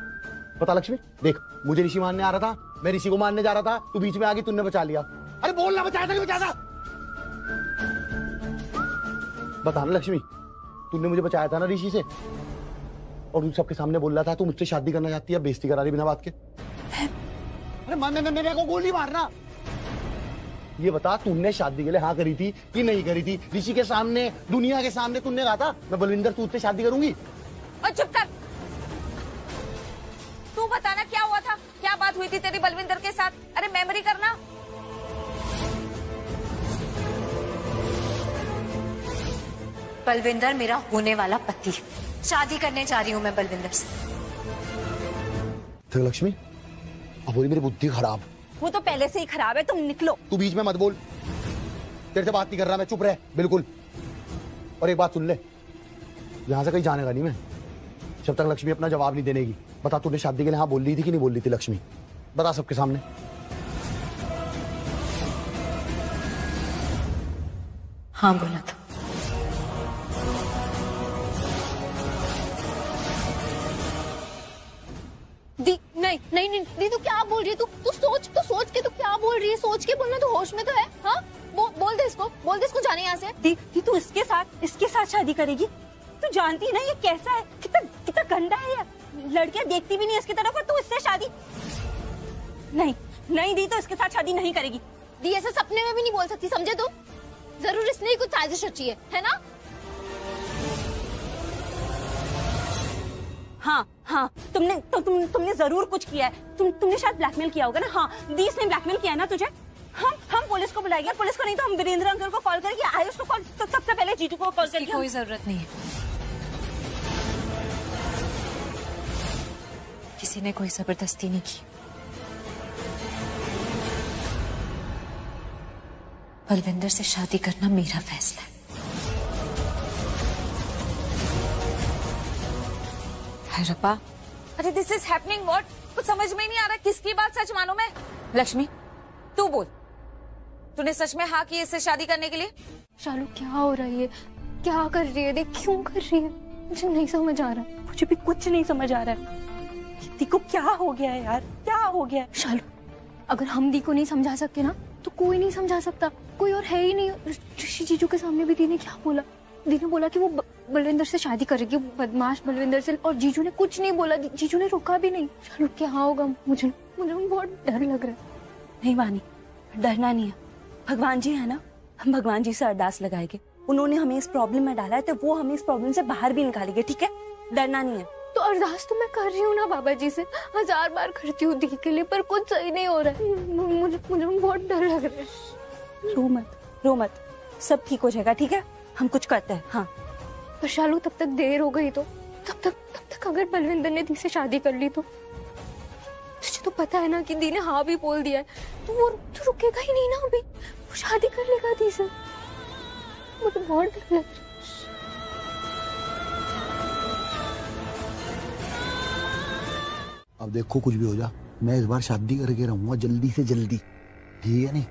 बता लक्ष्मी। देख, मुझे ऋषि मारने आ रहा था, मैं ऋषि को मारने जा रहा था, तू बीच में आ गई, तूने बचा लिया। अरे बोलना, बचाया था नहीं बचाया था? बता ना लक्ष्मी, तूने मुझे बचाया था ना ऋषि से? और तू सबके सामने बोल रहा था तू मुझसे शादी करना चाहती है, बेइज्जती करा रही बिना बात के। अरे मेरे को गोली मारना। ये बता, तूने शादी के लिए हाँ करी थी कि नहीं करी थी? ऋषि के सामने, दुनिया के सामने तूने कहा था मैं बलविंदर तुझसे शादी करूंगी। और चुप कर। तू बताना क्या हुआ था, क्या बात हुई थी तेरी बलविंदर के साथ? अरे मेमोरी करना। बलविंदर मेरा होने वाला पति, शादी करने जा रही हूँ मैं बलविंदर से। तो लक्ष्मी, अब हो रही मेरी बुद्धि खराब। वो तो पहले से ही खराब है, तुम निकलो। तू बीच में मत बोल, तेरे से बात नहीं कर रहा मैं, चुप रह बिल्कुल। और एक बात सुन ले, यहां से कहीं जानेगा नहीं मैं जब तक लक्ष्मी अपना जवाब नहीं देनेगी। बता, तूने शादी के लिए हाँ बोल रही थी कि नहीं बोल रही थी लक्ष्मी? बता सबके सामने। हाँ बोला था। नहीं दी, तू क्या बोल रही है? तू सोच के तू क्या बोल रही है? सोच के बोलना, तू होश में तो है? हाँ बोल दे इसको जाने यहाँ से। दी तू इसके साथ शादी करेगी? तू जानती है ना ये कैसा है, कितना गंदा है ये। लड़कियां देखती भी नहीं इसकी तरफ और तू इससे शादी? नहीं दी, तो इसके साथ शादी नहीं करेगी। दी ऐसा सपने में भी नहीं बोल सकती, समझे तू? जरूर इसने ही कुछ साजिश रची है ना? हाँ तुमने जरूर कुछ किया है। तुमने शायद ब्लैकमेल किया होगा ना। हाँ दी, इसने ब्लैकमेल किया है ना तुझे। हम पुलिस को बुलाएंगे, पुलिस को नहीं तो हम वीरेंद्र अंकल को कॉल करेंगे, आयुष को कॉल, सबसे पहले जीतू को कॉल करेंगे। कोई जरूरत नहीं है, किसी ने कोई जबरदस्ती नहीं की। बलविंदर से शादी करना मेरा फैसला है। रपा, अरे दिस इज हैपनिंग व्हाट? कुछ समझ में नहीं आ रहा, किसकी बात सच मानूं मैं? लक्ष्मी तू बोल, तूने सच में हाँ की इससे शादी करने के लिए? शालू क्या हो रही है, क्या कर रही है? देख क्यों कर रही है, मुझे नहीं समझ आ रहा। मुझे भी कुछ नहीं समझ आ रहा है। दी को क्या हो गया है यार, क्या हो गया है? शालू, अगर हम दी को नहीं समझा सकते ना तो कोई नहीं समझा सकता, कोई और है ही नहीं। ऋषि जीजू के सामने भी दी ने क्या बोला? दी ने बोला कि वो बलविंदर से शादी करेगी, बदमाश बलविंदर से, और जीजू ने कुछ नहीं बोला, जीजू ने रोका भी नहीं। चलो क्या होगा, मुझे बहुत डर लग रहा है। नहीं वानी, डरना नहीं है, भगवान जी है ना, हम भगवान जी से अरदास लगाएंगे। उन्होंने हमें इस प्रॉब्लम में डाला है तो वो हमें इस प्रॉब्लम से बाहर भी निकालेंगे, ठीक है? डरना नहीं है। तो अरदास तो मैं कर रही हूँ ना बाबा जी से, 1000 बार करती हूँ दी के लिए, पर कुछ सही नहीं हो रहा है। मुझे बहुत डर लग रहा है। रो मत, सब ठीक हो जाएगा, ठीक है? हम कुछ करते हैं। हाँ पर शालू, तब तक देर हो गई तो तब तक अगर बलविंदर ने दी से शादी कर ली तो? तुझे तो पता है ना कि दी ने हाँ भी बोल दिया है, तो वो तो रुकेगा ही नहीं ना, अभी वो शादी कर लेगा दी से। मुझे बहुत डर लग रहा है। अब देखो कुछ भी हो जा, मैं इस बार शादी करके रहूंगा जल्दी से जल्दी, ठीक है? नहीं,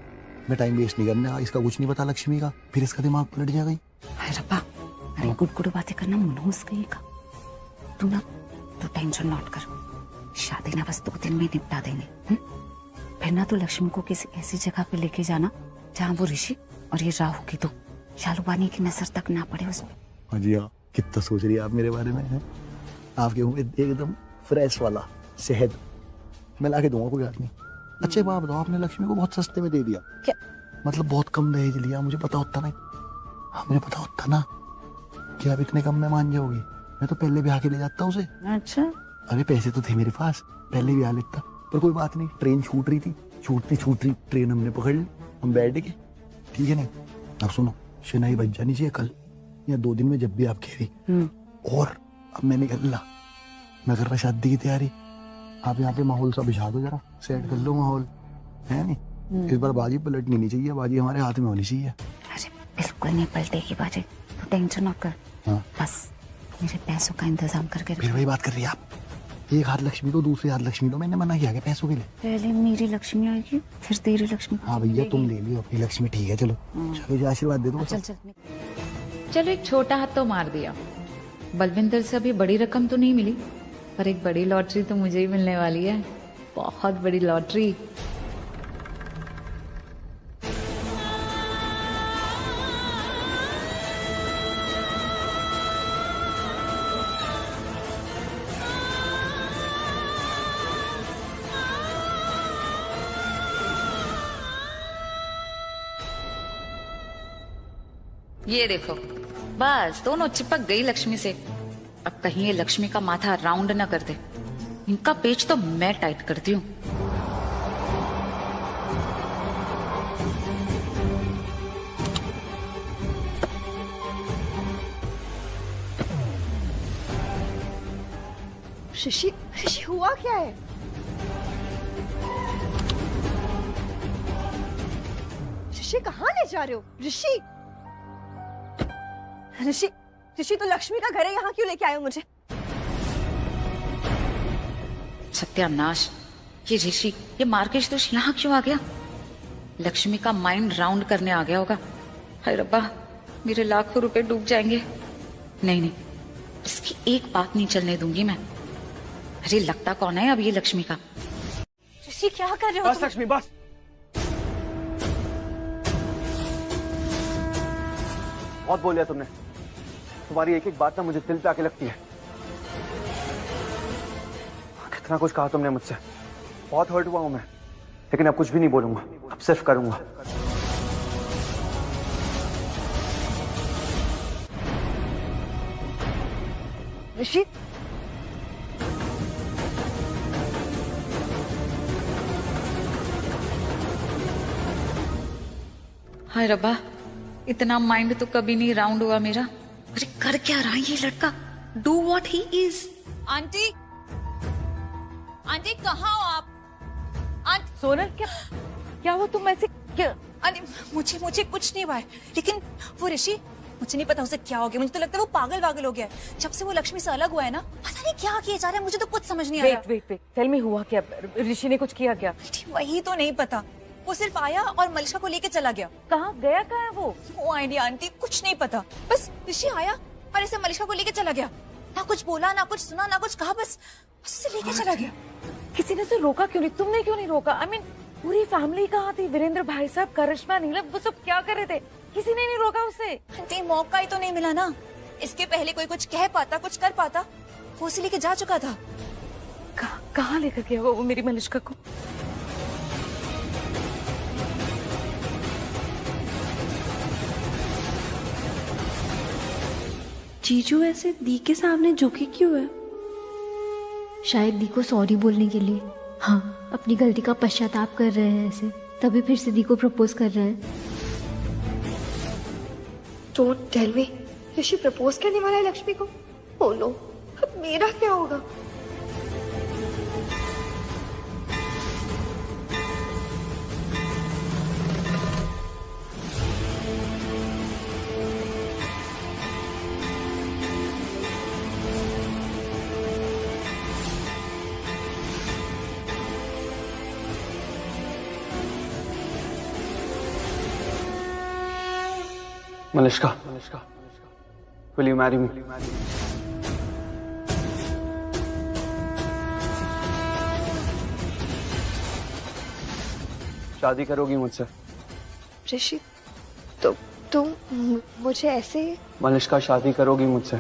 मैं टाइम वेस्ट नहीं करना। इसका कुछ नहीं पता लक्ष्मी का, फिर इसका दिमाग पलट जाएगा। रब्बा, अरे गुड़ बातें करना मनोज गई का। तू टेंशन नॉट कर, शादी ना बस 2 दिन में निपटा देंगे। फिर ना तो लक्ष्मी को किसी ऐसी जगह पे लेके जाना जहाँ वो ऋषि और ये राहु की तो शालूबानी की नजर तक ना पड़े उसमें। हाँ जी हाँ, कितना सोच रही है आप मेरे बारे में है? आपके मुंह में एकदम फ्रेश वाला शहद मैं ला के दूंगा, कोई बात नहीं। अच्छे बात बताओ, आपने लक्ष्मी को बहुत सस्ते में दे दिया क्या? मतलब बहुत कम दहेज लिया। मुझे पता होता ना, मुझे पता होता ना कि आप इतने कम में मान जाओगी, मैं तो पहले भी आके ले जाता उसे। अच्छा, अरे पैसे तो थे मेरे पास, पहले भी आ लेता, पर कोई बात नहीं, ट्रेन छूट रही थी, छूटती ट्रेन हमने पकड़ ली, हम बैठ गए, ठीक है? नहीं अब सुनो, शनाई बज जानी चाहिए कल, या 2 दिन में जब भी आप कह रही। और अब मैं निकल ला, मैं कर रहा शादी की तैयारी। आप यहाँ पे माहौल सा बिछा दो, जरा सेट कर लो माहौल, है नहीं? इस बार बाजी पलटनी नहीं चाहिए, बाजी हमारे हाथ में होनी चाहिए। अरे बिल्कुल नहीं पलटेगी बाजी, तो टेंशन मत कर। हाँ। बस मेरे पैसों का इंतजाम करके फिर वही बात कर रही है आप, एक हाथ लक्ष्मी दो, दूसरे हाथ लक्ष्मी दो। मैंने मना किया क्या पैसों के लिए? पहले मेरी लक्ष्मी आएगी, फिर तेरी लक्ष्मी। हाँ भैया तुम ले लियो अपनी लक्ष्मी, ठीक है? चलो चलो जो आशीर्वाद दे दो। चल चल। चलो एक छोटा हाथ तो मार दिया। बलविंदर से अभी बड़ी रकम तो नहीं मिली, पर एक बड़ी लॉटरी तो मुझे ही मिलने वाली है, बहुत बड़ी लॉटरी। ये देखो, बस दोनों चिपक गई लक्ष्मी से। अब कहीं ये लक्ष्मी का माथा राउंड ना कर दे। इनका पेच तो मैं टाइट करती हूँ। ऋषि, ऋषि हुआ क्या है? ऋषि कहाँ ले जा रहे हो? ऋषि, ऋषि, ऋषि तो लक्ष्मी का घर है, यहाँ क्यों लेके आए हो मुझे? सत्यानाश, ये ऋषि, ये मार्केश दोष यहाँ क्यों आ गया? लक्ष्मी का माइंड राउंड करने आ गया होगा। हाय रब्बा, मेरे लाखों रुपए डूब जाएंगे। नहीं नहीं, इसकी एक बात नहीं चलने दूंगी मैं। अरे लगता कौन है अब ये लक्ष्मी का? ऋषि क्या कर रहे हो? बस लक्ष्मी बस। बहुत बोल लिया तुमने। तुम्हारी एक एक बात ना मुझे दिल पे आके लगती है। कितना कुछ कहा तुमने मुझसे, बहुत हर्ट हुआ हूं मैं, लेकिन अब कुछ भी नहीं बोलूंगा, अब सिर्फ करूंगा। ऋषि, हाय रब्बा, इतना माइंड तो कभी नहीं राउंड हुआ मेरा। अरे कर क्या रहा है ये लड़का? Do what he is. Aunty, aunty कहाँ हो आप? आंटी सोनल, क्या हुआ? तुम ऐसे क्या? अरे मुझे कुछ नहीं हुआ है, लेकिन वो ऋषि, मुझे नहीं पता उसे क्या हो गया। मुझे तो लगता है वो पागल वागल हो गया है। जब से वो लक्ष्मी से अलग हुआ है ना, पता नहीं क्या किया जा रहा है, मुझे तो कुछ समझ नहीं आ रहा। वेट, टेल मी हुआ क्या? ऋषि ने कुछ किया क्या? वही तो नहीं पता। वो सिर्फ आया और मलिका को लेके चला गया। कहाँ गया? कहाँ है वो? आइडिया आंटी, कुछ नहीं पता। बस ऋषि आया और ऐसे मलिका को लेके चला गया। ना कुछ बोला, ना कुछ सुना, ना कुछ कहा, बस उसे लेके चला गया। किसी ने उसे रोका क्यों नहीं? तुमने क्यों नहीं रोका? आई मीन पूरी फैमिली कहाँ थी? वीरेंद्र भाई साहब, करिश्मा, नीलम, वो सब क्या कर रहे थे? किसी ने नहीं रोका उसे? आंटी मौका ही तो नहीं मिला ना। इसके पहले कोई कुछ कह पाता, कुछ कर पाता। वो उसे लेके जा चुका था। कहाँ लेकर गया वो मेरी मलिका को? जीजू ऐसे दी के सामने झुके क्यों है? शायद दी को सॉरी बोलने के लिए। हाँ, अपनी गलती का पश्चाताप कर रहे हैं ऐसे, तभी फिर से दी को प्रपोज कर रहे हैं। Don't tell me, Rishi propose करने वाला है लक्ष्मी को? ओ नो, अब मेरा क्या होगा? मलिका, will you marry me? शादी करोगी मुझसे? ऋषि, तो तुम मुझे ऐसे? मलिका, शादी करोगी मुझसे?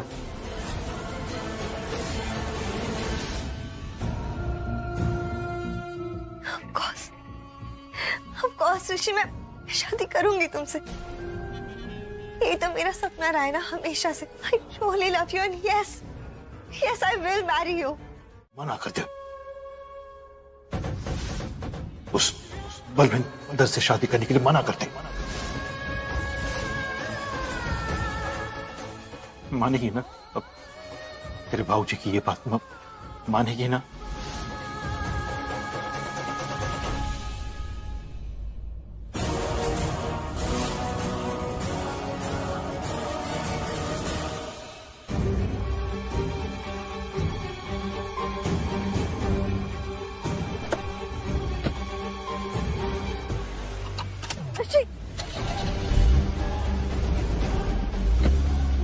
Of course ऋषि, मैं शादी करूंगी तुमसे। ये तो मेरा सपना रहा है ना हमेशा से। I truly love you and yes I will marry you। मना कर दे, उस बलविंदर से शादी करने के लिए मना कर दे। मानेगी ना? अब तेरे बाबूजी की ये बात मानेगी ना?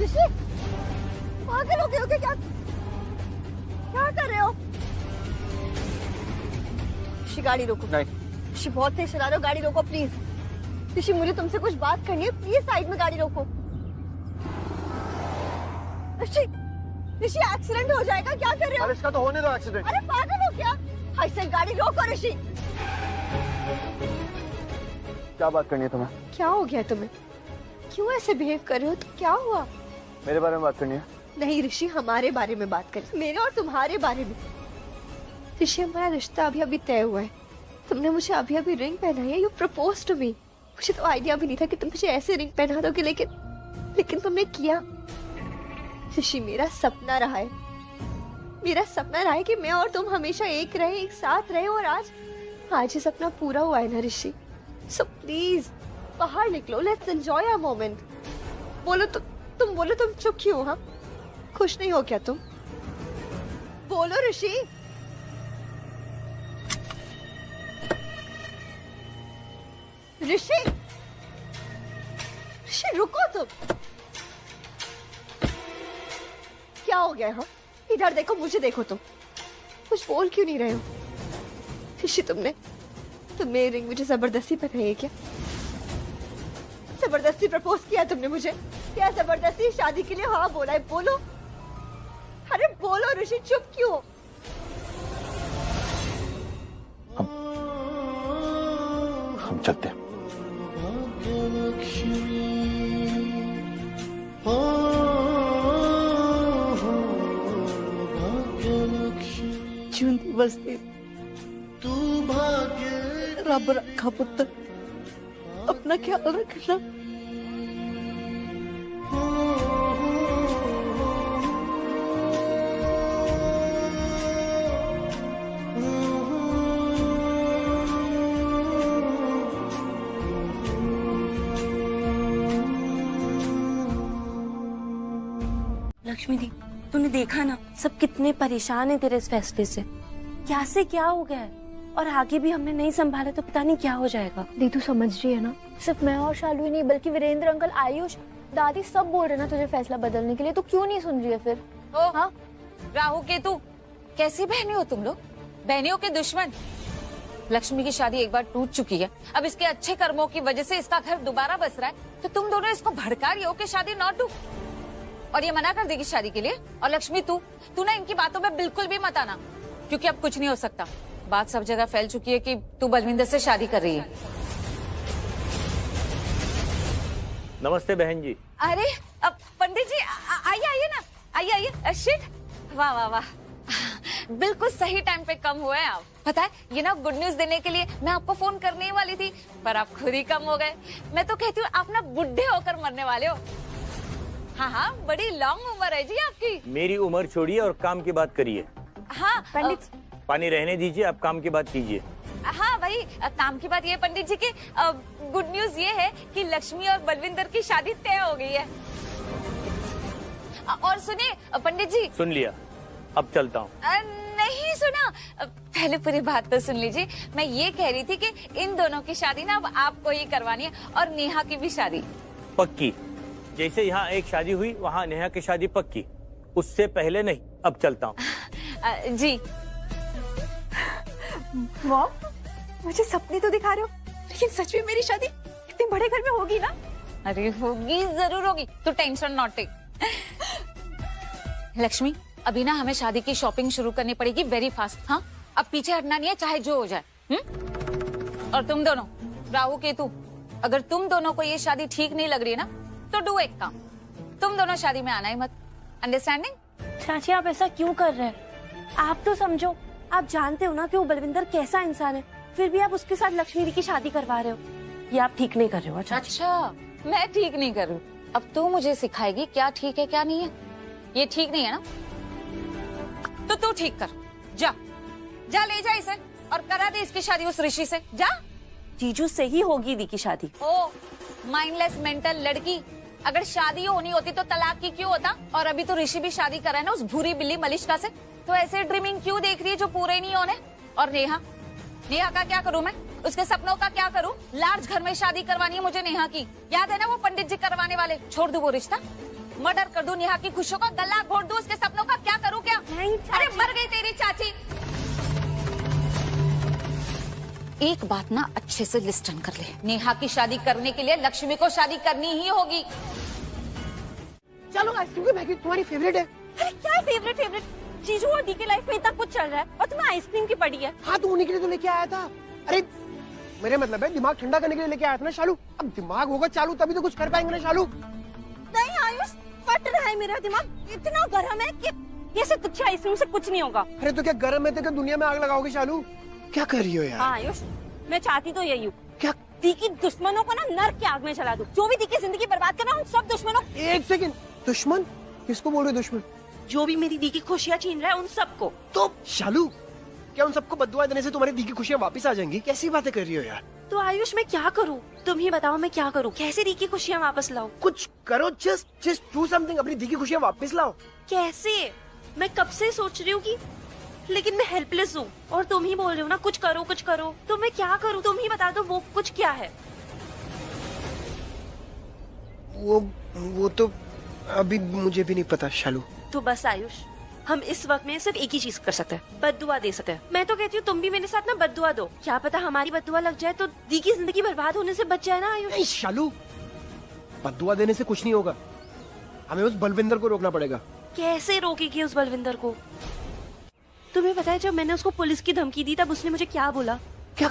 ऋषि, पागल हो गए हो क्या? क्या कर रहे हो? ऋषि गाड़ी रोको। नहीं। ऋषि बहुत तेज चला रहे हो, गाड़ी रोको प्लीज। ऋषि मुझे तुमसे कुछ बात करनी है, प्लीज साइड में गाड़ी रोको। ऋषि, ऋषि एक्सीडेंट हो जाएगा, क्या कर रहे हो? इसका तो होने दो एक्सीडेंट। अरे पागल हो क्या? ऐसे गाड़ी रोको ऋषि। क्या बात करनी है तुम्हें? क्या हो गया तुम्हें? क्यों ऐसे बिहेव कर रहे हो? तो क्या हुआ? मेरे बारे में बात करनी है? नहीं ऋषि, हमारे बारे में बात कर, मेरे और तुम्हारे बारे में। ऋषि, हमारा रिश्ता अभी अभी तय हुआ है। तुमने मुझे अभी अभी रिंग पहनाई है। You propose to me. मुझे तो आइडिया भी नहीं था कि तुम मुझे ऐसे रिंग पहना दोगे, लेकिन तुमने किया। ऋषि, मेरा सपना रहा है, मेरा सपना रहा है कि मैं और तुम हमेशा एक रहे, एक साथ रहे, और आज ये सपना पूरा हुआ है ना ऋषि। सो प्लीज बाहर निकलो, लेट्स एंजॉय अ मोमेंट। बोलो तुम बोलो, तुम चुप क्यों हो? हाँ, खुश नहीं हो क्या तुम? बोलो ऋषि। ऋषि, ऋषि रुको तुम। क्या हो गया? हाँ, इधर देखो, मुझे देखो, तुम कुछ बोल क्यों नहीं रहे हो? ऋषि, तुमने रिंग मुझे जबरदस्ती पहनाई है क्या? जबरदस्ती प्रपोज किया तुमने मुझे? क्या जबरदस्ती शादी के लिए हाँ बोला है? बोलो, अरे बोलो ऋषि, चुप क्यों? हम चलते हैं। जूंदी बसती तू भाग्य रब रखा पुत्र, अपना ख्याल रखना। लक्ष्मी दी, तूने देखा ना सब कितने परेशान है तेरे इस फैसले से। क्या से क्या हो गया है, और आगे भी हमने नहीं संभाला तो पता नहीं क्या हो जाएगा। दी, तू समझ रही है ना, सिर्फ मैं और शालू ही नहीं बल्कि वीरेंद्र अंकल, आयुष, दादी सब बोल रहे ना तुझे फैसला बदलने के लिए। तो क्यों नहीं सुन रही है फिर? हाँ, राहु केतु, कैसी बहनी हो तुम लोग? बहनियों के दुश्मन। लक्ष्मी की शादी एक बार टूट चुकी है, अब इसके अच्छे कर्मों की वजह से इसका घर दोबारा बस रहा है, तो तुम दोनों इसको भड़का रही हो कि शादी नॉट डू, और ये मना कर देगी शादी के लिए। और लक्ष्मी, तू ना इनकी बातों में बिल्कुल भी मत आना, क्योंकि अब कुछ नहीं हो सकता। बात सब जगह फैल चुकी है कि तू बलविंदर से शादी कर रही है। नमस्ते बहन जी। अरे अब पंडित जी आइए ना, आइए। शिट, वाह वाह वाह, बिल्कुल सही टाइम पे कम हुए आप। पता है, ये ना गुड न्यूज देने के लिए मैं आपको फोन करने ही वाली थी, पर आप खुद ही कम हो गए। मैं तो कहती हूँ आप ना बुढ़े होकर मरने वाले हो। हाँ, बड़ी लॉन्ग उम्र है जी आपकी। मेरी उम्र छोड़िए और काम की बात करिए। हाँ पंडित, पानी रहने दीजिए, आप काम की बात कीजिए। हाँ भाई, काम की बात ये पंडित जी की गुड न्यूज ये है कि लक्ष्मी और बलविंदर की शादी तय हो गई है। और सुनिए पंडित जी। सुन लिया, अब चलता हूँ। नहीं सुना, पहले पूरी बात तो सुन लीजिए। मैं ये कह रही थी कि इन दोनों की शादी ना अब आपको ही करवानी है, और नेहा की भी शादी पक्की। जैसे यहाँ एक शादी हुई वहाँ नेहा की शादी पक्की, उससे पहले नहीं। अब चलता हूँ। जी। मॉम, मुझे सपने तो दिखा रहे हो, लेकिन सच में मेरी शादी इतने बड़े घर में होगी ना? अरे होगी, जरूर होगी, तो टेंशन नॉट टेक। लक्ष्मी, अभी ना हमें शादी की शॉपिंग शुरू करनी पड़ेगी वेरी फास्ट। हाँ, अब पीछे हटना नहीं है, चाहे जो हो जाए। और तुम दोनों, राहु केतु, अगर तुम दोनों को ये शादी ठीक नहीं लग रही है ना, तो डू एक काम, तुम दोनों शादी में आना ही मत। अंडरस्टैंडिंग? चाची, आप ऐसा क्यों कर रहे हैं? आप तो समझो, आप जानते हो ना कि वो बलविंदर कैसा इंसान है, फिर भी आप उसके साथ लक्ष्मी दी की शादी करवा रहे हो। ये आप ठीक नहीं कर रहे हो। अच्छा, मैं ठीक नहीं कर रही हूँ, अब तू मुझे सिखाएगी क्या ठीक है क्या नहीं है। ये ठीक नहीं है ना, तो तू ठीक कर। जा जा, ले जा इसे और करा दे इसकी शादी उस ऋषि से। जा। जीजू से ही होगी दी की शादी। ओ माइंडलेस मेंटल लड़की, अगर शादी होनी होती तो तलाक की क्यों होता? और अभी तो ऋषि भी शादी कर रहा है ना उस भूरी बिल्ली मलिष्का से, तो ऐसे ड्रीमिंग क्यों देख रही है जो पूरे नहीं होने? और नेहा, नेहा का क्या करूं मैं? उसके सपनों का क्या करूं? लार्ज घर में शादी करवानी है मुझे नेहा की। याद है ना वो पंडित जी करवाने वाले? छोड़ दूं वो रिश्ता? मर्डर कर दूं नेहा की खुशियों का, गला घोट दूं उसके सपनों का? क्या करूं क्या? अरे मर गई तेरी चाची। एक बात ना अच्छे से लिस्टन कर ले, नेहा की शादी करने के लिए लक्ष्मी को शादी करनी ही होगी। चलो आइसक्रीम की पैकेट तुम्हारी फेवरेट है। अरे क्या फेवरेट फेवरेट? जीजू और दी के लाइफ में इतना कुछ चल रहा है और तुम्हें आइसक्रीम की पड़ी है। हाँ तो उन्हीं के लिए तो लेके आया था। अरे मेरे मतलब है दिमाग ठंडा करने के लिए लेके आया था ना शालू। अब दिमाग होगा चालू तभी तो कुछ कर पाएंगे ना शालू। नहीं आयुष, फट रहा है मेरा दिमाग, इतना गर्म है कि ये सिर्फ तुझे आइसक्रीम से कुछ नहीं होगा। अरे तो क्या गर्म है तो क्या दुनिया में आग लगाओगे शालू? क्या कर रही हो यार? हाँ आयुष, मैं चाहती तो यही हूँ। क्या? दी की दुश्मनों को ना नर्क की आग में चला दूं। जो भी दी की जिंदगी बर्बाद कर रहा है उन सब दुश्मनों। एक सेकंड, दुश्मन? किसको बोल रहे दुश्मन? जो भी मेरी दी की खुशियाँ छीन रहा है उन सबको। तो शालू क्या उन सबको बद्दुआ देने से तुम्हारी दी की खुशियाँ वापस आ जाएंगी? कैसी बातें कर रही हो यार? तो आयुष मैं क्या करूँ? तुम ही बताओ मैं क्या करूँ? कैसे दी की खुशियाँ वापस लाऊं? कुछ करो, जस्ट डू समथिंग। अपनी दी की खुशियाँ वापस लाओ। कैसे? मैं कब से सोच रही हूँ कि, लेकिन मैं हेल्पलेस हूँ और तुम ही बोल रहे हो ना कुछ करो कुछ करो। तो मैं क्या करूँ? तुम ही बता दो वो कुछ क्या है। वो तो अभी मुझे भी नहीं पता शालू। तो बस आयुष, हम इस वक्त में सिर्फ एक ही चीज कर सकते हैं, बद्दुआ दे सकते हैं। मैं तो कहती हूँ तुम भी मेरे साथ ना बद्दुआ दो। क्या पता हमारी बद्दुआ लग जाए तो दी की जिंदगी बर्बाद होने से बच जाए ना आयुष। नहीं शालू, बद्दुआ देने से कुछ नहीं होगा। हमें उस बलविंदर को रोकना पड़ेगा। कैसे रोकेगी उस बलविंदर को? तुम्हें पता है जब मैंने उसको पुलिस की धमकी दी तब उसने मुझे क्या बोला? क्या?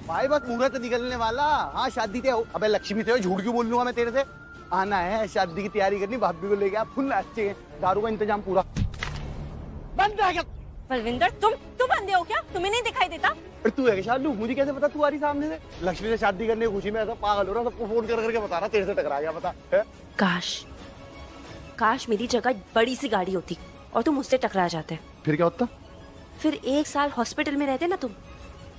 भाई बस मुहूर्त निकलने वाला। हाँ शादी थे। अबे लक्ष्मी थे, झूठ क्यों बोल लूंगा मैं तेरे से? आना है, शादी की तैयारी करनी, भाभी को लेके आप फुल नाचे। दारू का इंतजाम पूरा बंद है क्या? बलविंदर तुम अंधे हो क्या? तुम्हें नहीं दिखाई देता? अरे तू है शालू, मुझे कैसे पता तू आ रही सामने से? लक्ष्मी से शादी करने की खुशी में ऐसा पागल हो रहा, सबको फोन कर करके बता रहा तेरे से टकरा गया। बता है? काश मेरी जगह बड़ी सी गाड़ी होती और तुम मुझसे टकरा जाते। फिर क्या होता? फिर 1 साल हॉस्पिटल में रहते ना तुम,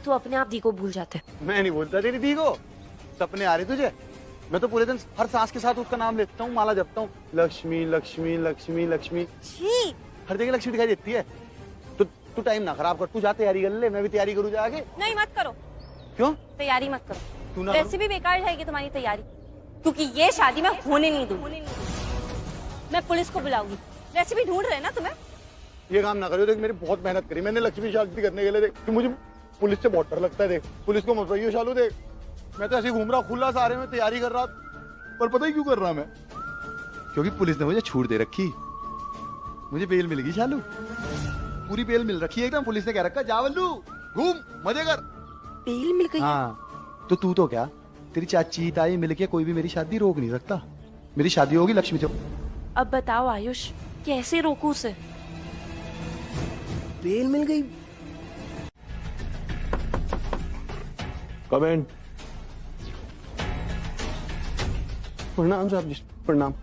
तो अपने आप दी को भूल जाते। मैं नहीं बोलता तेरी दी को। सपने आ रहे तुझे? मैं तो पूरे दिन हर सांस के साथ उसका नाम लेता हूँ, माला जपता हूँ। लक्ष्मी लक्ष्मी लक्ष्मी लक्ष्मी। हर जगह लक्ष्मी दिखाई देती है। तो तू टाइम ना खराब कर, तू जा तैयारी कर ले, मैं भी तैयारी करूँ जाके। नहीं मत करो। क्यों? तैयारी मत करो, तू ना वैसे भी बेकार जाएगी तुम्हारी तैयारी, क्योंकि ये शादी मैं होने नहीं दूंगी। मैं पुलिस को बुलाऊंगी। वैसे भी ढूंढ रहे ना तुम्हें। ये काम ना करो। देख मेरी बहुत मेहनत करी मैंने लक्ष्मी शादी करने के लिए। देख कि मुझे पुलिस से बहुत डर लगता है। देख पुलिस को मत रही हो शालू। देख मैं तो ऐसे घूम रहा खुला सारे में तैयारी कर रहा, पर पता ही क्यों कर रहा मैं? क्योंकि पुलिस ने मुझे छूट दे रखी। मुझे बेल मिल गई शालू, पूरी बेल मिल रखी है एकदम। पुलिस ने कह रखा जा वल्लू घूम मजे कर। बेल मिल गई? हाँ तो तू क्या, तेरी चाची ताई मिलके कोई भी मेरी शादी रोक नहीं सकता। मेरी शादी होगी लक्ष्मी से। अब बताओ आयुष कैसे रोकूं उसे? बेल मिल गई। कम इन। प्रणाम साहब जी, प्रणाम।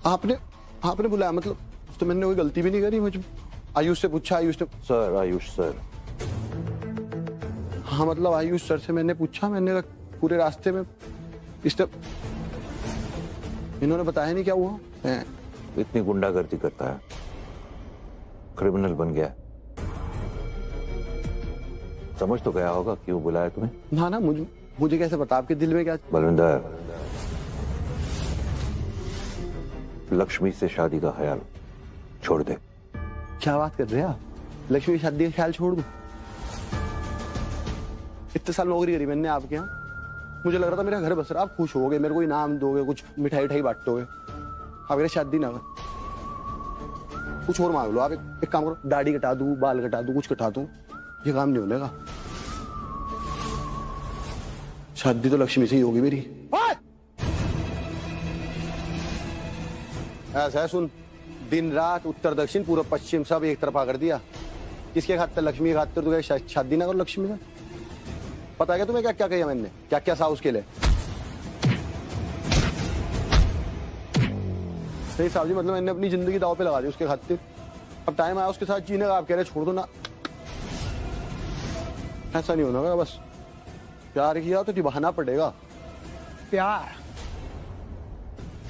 आपने बुलाया? मतलब तो मैंने कोई गलती भी नहीं करी। मुझे आयुष से पूछा, आयुष ने सर, आयुष सर। हाँ मतलब आयुष सर से मैंने पूछा। मैंने पूरे रास्ते में इन्होंने बताया नहीं क्या हुआ। इतनी गुंडागर्दी करता है, क्रिमिनल बन गया। समझ तो गया होगा क्यों बुलाया तुम्हें? ना ना मुझे कैसे पता? आपके दिल में क्या? बलविंदर, लक्ष्मी से शादी का ख्याल छोड़ दे। क्या बात कर रहे हैं आप? लक्ष्मी की शादी का ख्याल छोड़ दूं? इतने साल नौकरी करी मैंने आपके यहाँ। मुझे लग रहा था मेरा घर बस रहा, आप खुश होगे, मेरे को इनाम दोगे, कुछ मिठाई उठाई बांटोगे। आप मेरी शादी ना कर, कुछ और मांग लो। आप एक काम करो, दाढ़ी कटा दूं, बाल कटा दूं, कुछ कटा दूं, ये काम नहीं होने का। शादी तो लक्ष्मी से ही होगी मेरी। ऐसा है, सुन, दिन रात उत्तर दक्षिण पूर्व पश्चिम सब एक तरफा कर दिया। किसके खातिर? लक्ष्मी के खातिर। तो क्या शादी ना करो लक्ष्मी से? पता है क्या तुम्हें क्या क्या किया मैंने, क्या क्या सा उसके लिए? नहीं साहब जी, मतलब मैंने अपनी जिंदगी दाव पे लगा दी उसके खातिर। अब टाइम आया उसके साथ जीने का, आप कह रहे छोड़ दो ना। ऐसा नहीं होना, बस प्यार किया तो निभाना पड़ेगा। प्यार?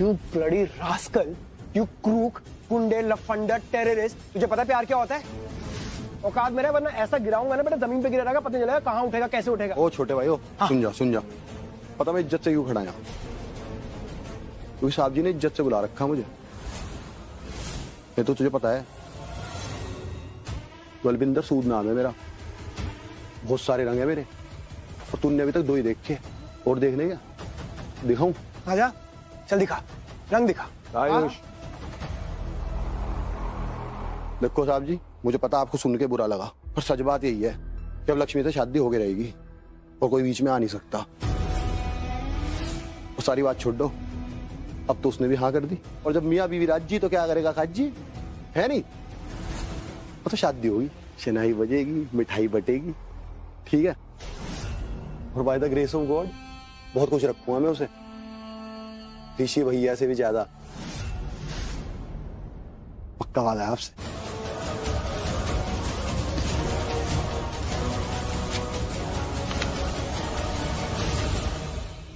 You bloody rascal, you crook, गुंडे, लफंडर, टेररिस्ट, तुझे पता है प्यार क्या होता है? औकात मेरा, वरना ऐसा गिराऊंगा ना बेटा, जमीन पे गिरा रहेगा, पता नहीं चलेगा कहाँ उठेगा, कैसे उठेगा। ओ छोटे भाई, ओ हाँ। सुन जा पता मैं इज्जत से क्यों खड़ा यहाँ, क्योंकि साहब जी ने इज्जत से बुला रखा मुझे। ये तो तुझे पता है, बलविंदर सूद नाम है मेरा, बहुत सारे रंग है मेरे, और तूने अभी तक 2 ही देखे, और देखने क्या? दिखाऊं? आजा, चल दिखा, रंग दिखा। आयुष देखो साहब जी, मुझे पता आपको सुन के बुरा लगा, पर सच बात यही है कि अब लक्ष्मी से शादी होके रहेगी और कोई बीच में आ नहीं सकता। वो सारी बात छोड़ दो, अब तो उसने भी हाँ कर दी, और जब मियाँ बीवी राजी तो क्या करेगा खाजी, है नहीं? तो शादी होगी, शनाई बजेगी, मिठाई बटेगी, ठीक है? और by the grace of God बहुत कुछ रखूंगा मैं उसे, ऋषि भैया से भी ज्यादा, पक्का वादा है आपसे।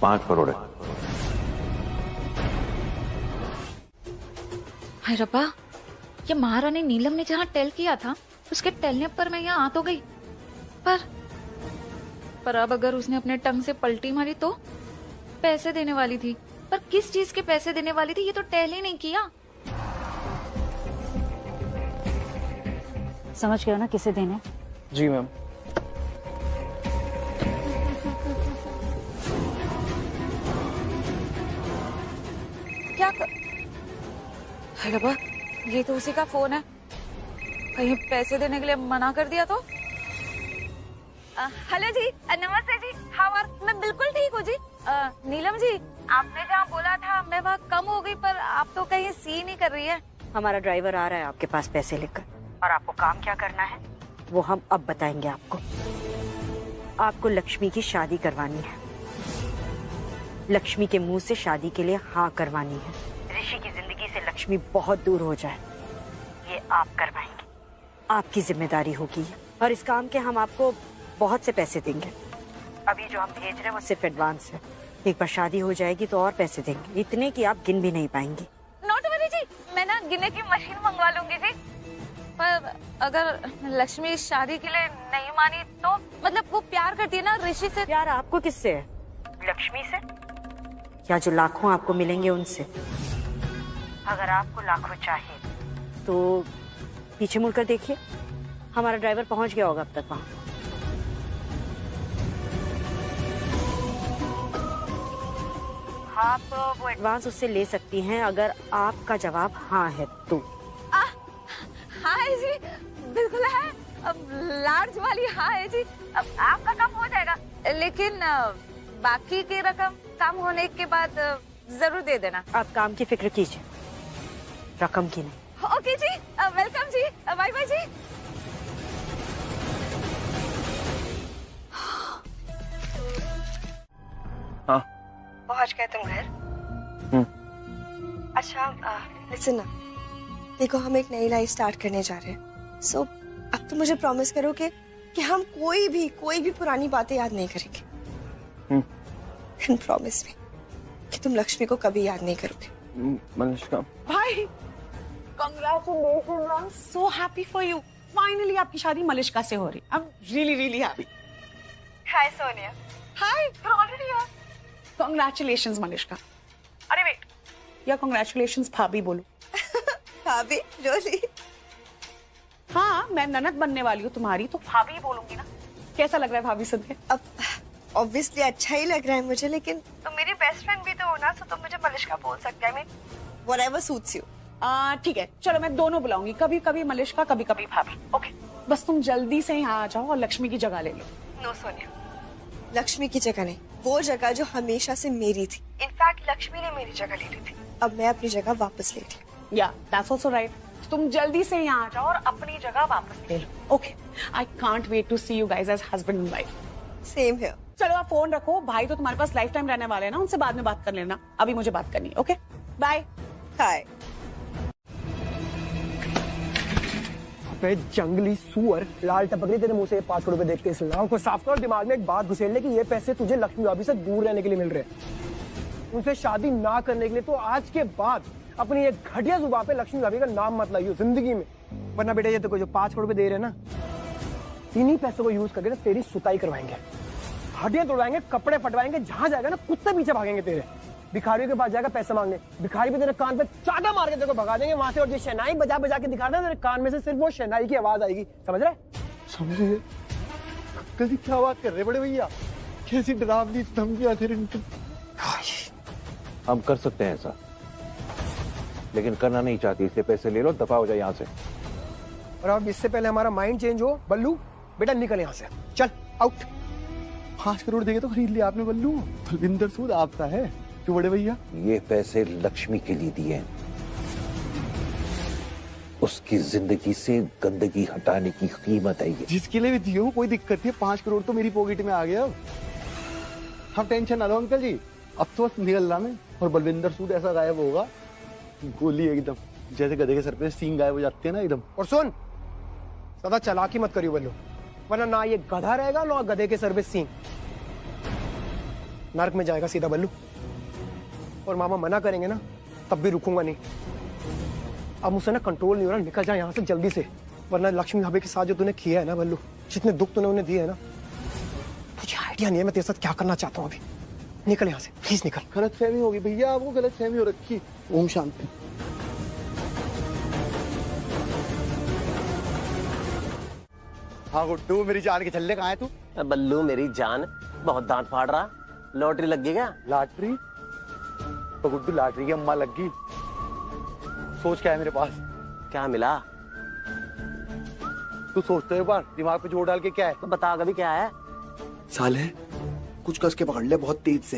$5 करोड़ है। हाय रब्बा, ये महारानी नीलम ने जहाँ टेल किया था उसके टेलने पर मैं यहाँ आ तो गई, पर अब अगर उसने अपने टंग से पलटी मारी तो? पैसे देने वाली थी, पर किस चीज के पैसे देने वाली थी ये तो टेल ही नहीं किया। समझ गए हो ना किसे देने? जी मैम। क्या रब्बा, ये तो उसी का फोन है, कहीं पैसे देने के लिए मना कर दिया तो? हेलो जी, नमस्ते जी, हाँ मैं बिल्कुल ठीक हूँ जी। नीलम जी, आपने जहाँ बोला था मैं वहाँ कम हो गई, पर आप तो कहीं सी नहीं कर रही है। हमारा ड्राइवर आ रहा है आपके पास पैसे लेकर, और आपको काम क्या करना है वो हम अब बताएंगे आपको। आपको लक्ष्मी की शादी करवानी है, लक्ष्मी के मुंह से शादी के लिए हाँ करवानी है। ऋषि की जिंदगी से लक्ष्मी बहुत दूर हो जाए, ये आप करवाएंगे, आपकी जिम्मेदारी होगी। और इस काम के हम आपको बहुत से पैसे देंगे। अभी जो हम भेज रहे हैं वो सिर्फ एडवांस है, एक बार शादी हो जाएगी तो और पैसे देंगे, इतने कि आप गिन भी नहीं पाएंगी। नोट वाली जी, मैं ना गिनने की मशीन मंगवा लूंगी जी, पर अगर लक्ष्मी शादी के लिए नहीं मानी तो? मतलब वो प्यार करती है ना ऋषि से। प्यार आपको किससे है? लक्ष्मी से, या जो लाखों आपको मिलेंगे उनसे? अगर आपको लाखों चाहिए तो पीछे मुड़कर देखिए, हमारा ड्राइवर पहुंच गया होगा अब तक वहां। आप वो एडवांस उससे ले सकती हैं अगर आपका जवाब हाँ है तो। हाँ है जी, बिल्कुल है, अब लार्ज वाली हाँ है जी, अब आपका काम हो जाएगा, लेकिन बाकी की रकम काम होने के बाद जरूर दे देना। आप काम की फिक्र कीजिए, रकम की नहीं। ओके जी, वेलकम जी, बाय बाय जी। हाँ पहुंच गए तुम घर? अच्छा लिसन ना, देखो हम एक नई लाइफ स्टार्ट करने जा रहे हैं, सो अब तो मुझे प्रॉमिस करो कि हम कोई भी पुरानी बातें याद नहीं करेंगे। एंड प्रॉमिस मी कि तुम लक्ष्मी को कभी याद नहीं करोगे। मलिष्का भाई congratulations, I am so happy for you. Finally आपकी शादी मलिष्का से हो रही। I am really happy. Hi Sonia. Hi, you are already here. Congratulations Malishka. अरे वेट, या कांग्रेचुलेशंस भाभी बोलो। भाभी रोली? हाँ, मैं ननद बनने वाली हूँ तुम्हारी, तो भाभी बोलूंगी ना। कैसा लग रहा है भाभी सुन के? अब ऑब्वियसली अच्छा ही लग रहा है मुझे, लेकिन तुम मेरी बेस्ट फ्रेंड भी तो हो ना, तो तुम मुझे मलिष्का बोल सकते हैं। Whatever suits you. ठीक है, चलो मैं दोनों बुलाऊंगी, कभी कभी मलिष्का, कभी कभी भाभी। ओके, बस तुम जल्दी से यहाँ आ जाओ और लक्ष्मी की जगह ले लो। नो सोनिया, लक्ष्मी की जगह नहीं, वो जगह जो हमेशा से मेरी थी। इनफैक्ट लक्ष्मी ने मेरी जगह ले ली थी, अब मैं अपनी जगह वापस ले रही। या दैट्स आल्सो राइट। तुम जल्दी से यहाँ आ जाओ और अपनी जगह वापस ले लो। Okay, I can't wait to see you guys as husband and wife. Same here. चलो आप फोन रखो, भाई तो तुम्हारे पास लाइफ टाइम रहने वाले हैं ना, उनसे बाद में बात कर लेना, अभी मुझे बात करनी है। Okay bye. हाय। जंगली सुअर, लाल टपकनी तेरे मुंह से 5 करोड़ रुपए देख के इस लाभ को साफ कर और दिमाग में एक बात घुसेड़ ले कि ये पैसे तुझे लक्ष्मी भाभी से दूर रहने के लिए मिल रहे हैं। उनसे शादी ना करने के लिए तो आज के बाद अपनी एक घटिया जुबान पे लक्ष्मी भाभी का नाम मत लाइयो जिंदगी में, वरना बेटा ये तो जो 5 करोड़ रुपए दे रहे हैं ना, इन्हीं पैसों को यूज करके ना तेरी सुताई करवाएंगे, हड्डियां तोड़वाएंगे, कपड़े फटवाएंगे, जहां जाएगा ना कुत्ते पीछे भागेंगे तेरे। भिखारियों के पास जाएगा पैसे मांगने, भिखारी भी तेरे कान पे चाटा मार के तेरे को भगा देंगे वहां से, और ये शहनाई बजा बजा के दिखा रहा है तेरे कान में से सिर्फ वो शहनाई की आवाज आएगी। समझ रहे? समझिए कल क्या बात कर रहे बड़े भैया, कैसी डरावनी धमकियां थे। हम कर सकते हैं ऐसा, लेकिन करना नहीं चाहती, इसलिए पैसे ले लो, दफा हो जाए यहाँ से। और अब इससे पहले हमारा माइंड चेंज हो, बल्लू बेटा निकल यहाँ से, चल आउट। 5 करोड़ देंगे तो खरीद लिया आपने बल्लू, बलविंदर सूद आपका है क्यों बड़े भैया? ये पैसे लक्ष्मी के लिए दिए हैं, उसकी जिंदगी से गंदगी हटाने की कीमत है ये। जिसके लिए भी दिए हो कोई दिक्कत नहीं, 5 करोड़ तो मेरी पॉकेट में आ गया। हम टेंशन ना लो अंकल जी, अब तो बस निकलना में, और बलविंदर सूद ऐसा गायब होगा गोली एकदम, जैसे गधे के सर पे सींग गायब हो जाते हैं ना एकदम। और सुन, ज्यादा चालाकी मत करियो बल्लू, वरना ना ये गधा रहेगा ना गधे के सर पे सींग, नरक में जाएगा सीधा बल्लू। और मामा मना करेंगे ना तब भी रुकूंगा नहीं, अब मुझसे ना कंट्रोल नहीं हो रहा, निकल जा यहाँ से जल्दी से, वरना लक्ष्मी भाभी के साथ जो तूने किया है ना बल्लू, जितने दुख तूने उन्हें दिए है ना, मुझे आइडिया नहीं है मैं तेरे साथ क्या करना चाहता हूँ अभी। निकल यहाँ से प्लीज निकल। गलतफहमी होगी भैया, आपको गलतफहमी हो रखी। ओम शांति। हाँ गुड्डू मेरी जान के छल्ले कहाँ है तू? बल्लू मेरी जान, बहुत दांत फाड़ रहा, लॉटरी लग गई क्या? लॉटरी? तो गुड्डू लॉटरी की अम्मा लग गई। सोच क्या है मेरे पास? क्या मिला? तू सोचते एक बार, दिमाग पे जोर डाल के क्या है? तो बता कभी क्या है? साले कुछ कस के पकड़ ले बहुत तेज से,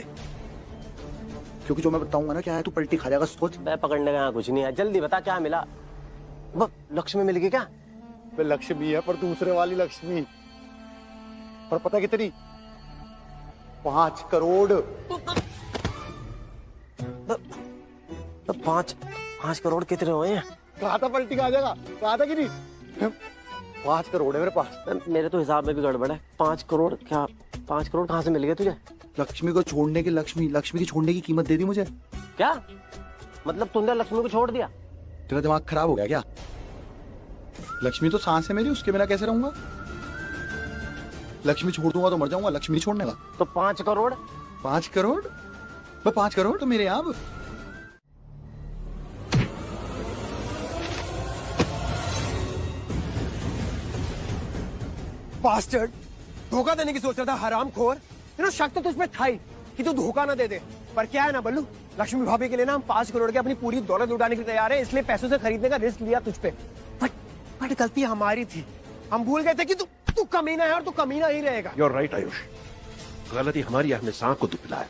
क्योंकि जो मैं बताऊंगा ना क्या है तू पलटी खा जाएगा। सोच। मैं पकड़ने का कुछ नहीं है, जल्दी बता क्या मिला। वो लक्ष्मी मिल गई क्या? लक्ष्मी है पर दूसरे वाली लक्ष्मी, पर पता कितनी? 5 करोड़। 5 करोड़ कितने हुए हैं? कहा था पलटी खा जाएगा, कहा था कि नहीं? 5 करोड़ है मेरे पास। मेरे तो हिसाब में भी गड़बड़ है। 5 करोड़ क्या? 5 करोड़ कहाँ से मिल गए तुझे? लक्ष्मी को छोड़ने की लक्ष्मी की छोड़ने की कीमत दे दी मुझे। क्या मतलब तुमने लक्ष्मी को छोड़ दिया? तेरा दिमाग खराब हो गया क्या? लक्ष्मी तो सांस है मेरी, उसके बिना कैसे रहूंगा? लक्ष्मी छोड़ दूंगा तो मर जाऊंगा, लक्ष्मी छोड़ने का। तो 5 करोड़? 5 करोड़? 5 करोड़ तो मेरे यहाँ। बास्टर्ड, धोखा देने की सोच रहा था हरामखोर। शक तो तुझमें था ही कि तू धोखा ना दे दे, पर क्या है ना बल्लू, लक्ष्मी भाभी के लिए ना हम 5 करोड़ के अपनी पूरी दौलत लुटाने के लिए तैयार है, इसलिए पैसों से खरीदने का रिस्क लिया तुझ पे। बट गलती हमारी थी, हम भूल गए थे कि तू कमीना है और तू कमीना ही रहेगा। You're right, आयुष, गलती हमारी, हमने सांप को दुबलाया।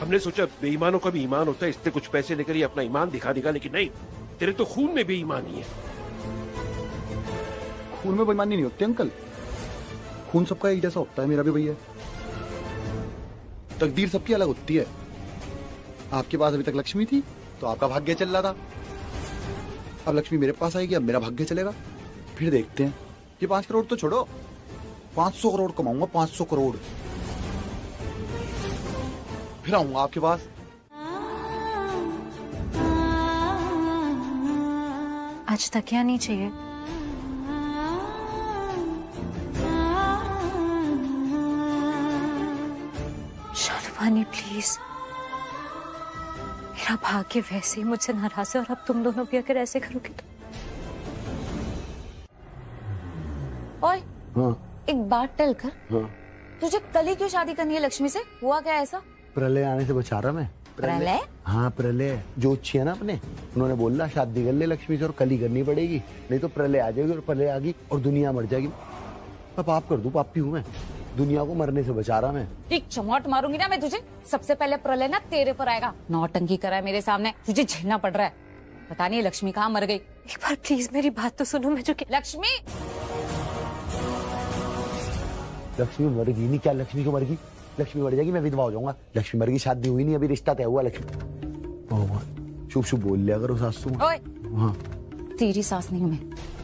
हमने सोचा बेईमानों का भी ईमान होता है, इससे कुछ पैसे लेकर ही अपना ईमान दिखा देगा, लेकिन नहीं, तेरे तो खून में बेईमानी है। खून में बेईमानी नहीं होती अंकल, खून सबका एक जैसा होता है, मेरा भी भैया। तकदीर सबकी अलग होती है। आपके पास अभी तक लक्ष्मी थी तो आपका भाग्य चल रहा था, अब लक्ष्मी मेरे पास आएगी, अब मेरा भाग्य चलेगा। फिर देखते हैं। ये 5 करोड़ तो छोड़ो, 500 करोड़ कमाऊंगा, 500 करोड़। फिर आऊंगा आपके पास। आज तकिया नहीं चाहिए? शालवानी प्लीज, मेरा भाग्य वैसे ही मुझसे नाराज है और अब तुम दोनों भी अगर ऐसे करोगे तो। ओए, हाँ। एक बात टल कर, हाँ। तुझे कल ही क्यों शादी करनी है लक्ष्मी से? हुआ क्या ऐसा? प्रलय आने से बचा रहा मैं। प्रलय? हाँ प्रलय, जो अच्छी है ना अपने, उन्होंने बोला शादी कर ले लक्ष्मी से और कल ही करनी पड़ेगी, नहीं तो प्रलय आ जाएगी, और प्रलय आ गई और दुनिया मर जाएगी। मैं पाप कर दूं, पापी हूँ मैं, दुनिया को मरने से बचा रहा मैं। ठीक चमोट मारूंगी ना मैं तुझे। सबसे पहले प्रलय ना तेरे पर आएगा। नौटंकी करा है मेरे सामने, तुझे झेलना पड़ रहा है। पता नहीं लक्ष्मी कहाँ मर गई। एक बार प्लीज मेरी बात तो सुनो। मैं जो लक्ष्मी, लक्ष्मी मरेगी नहीं क्या? लक्ष्मी क्यों मरेगी? लक्ष्मी मर जाएगी, मैं विधवा हो जाऊंगा। लक्ष्मी मरेगी, शादी हुई नहीं, अभी रिश्ता तय हुआ। लक्ष्मी शुभ शुभ बोल लिया करो सासू। ओए, हाँ तेरी सास नहीं हूँ मैं,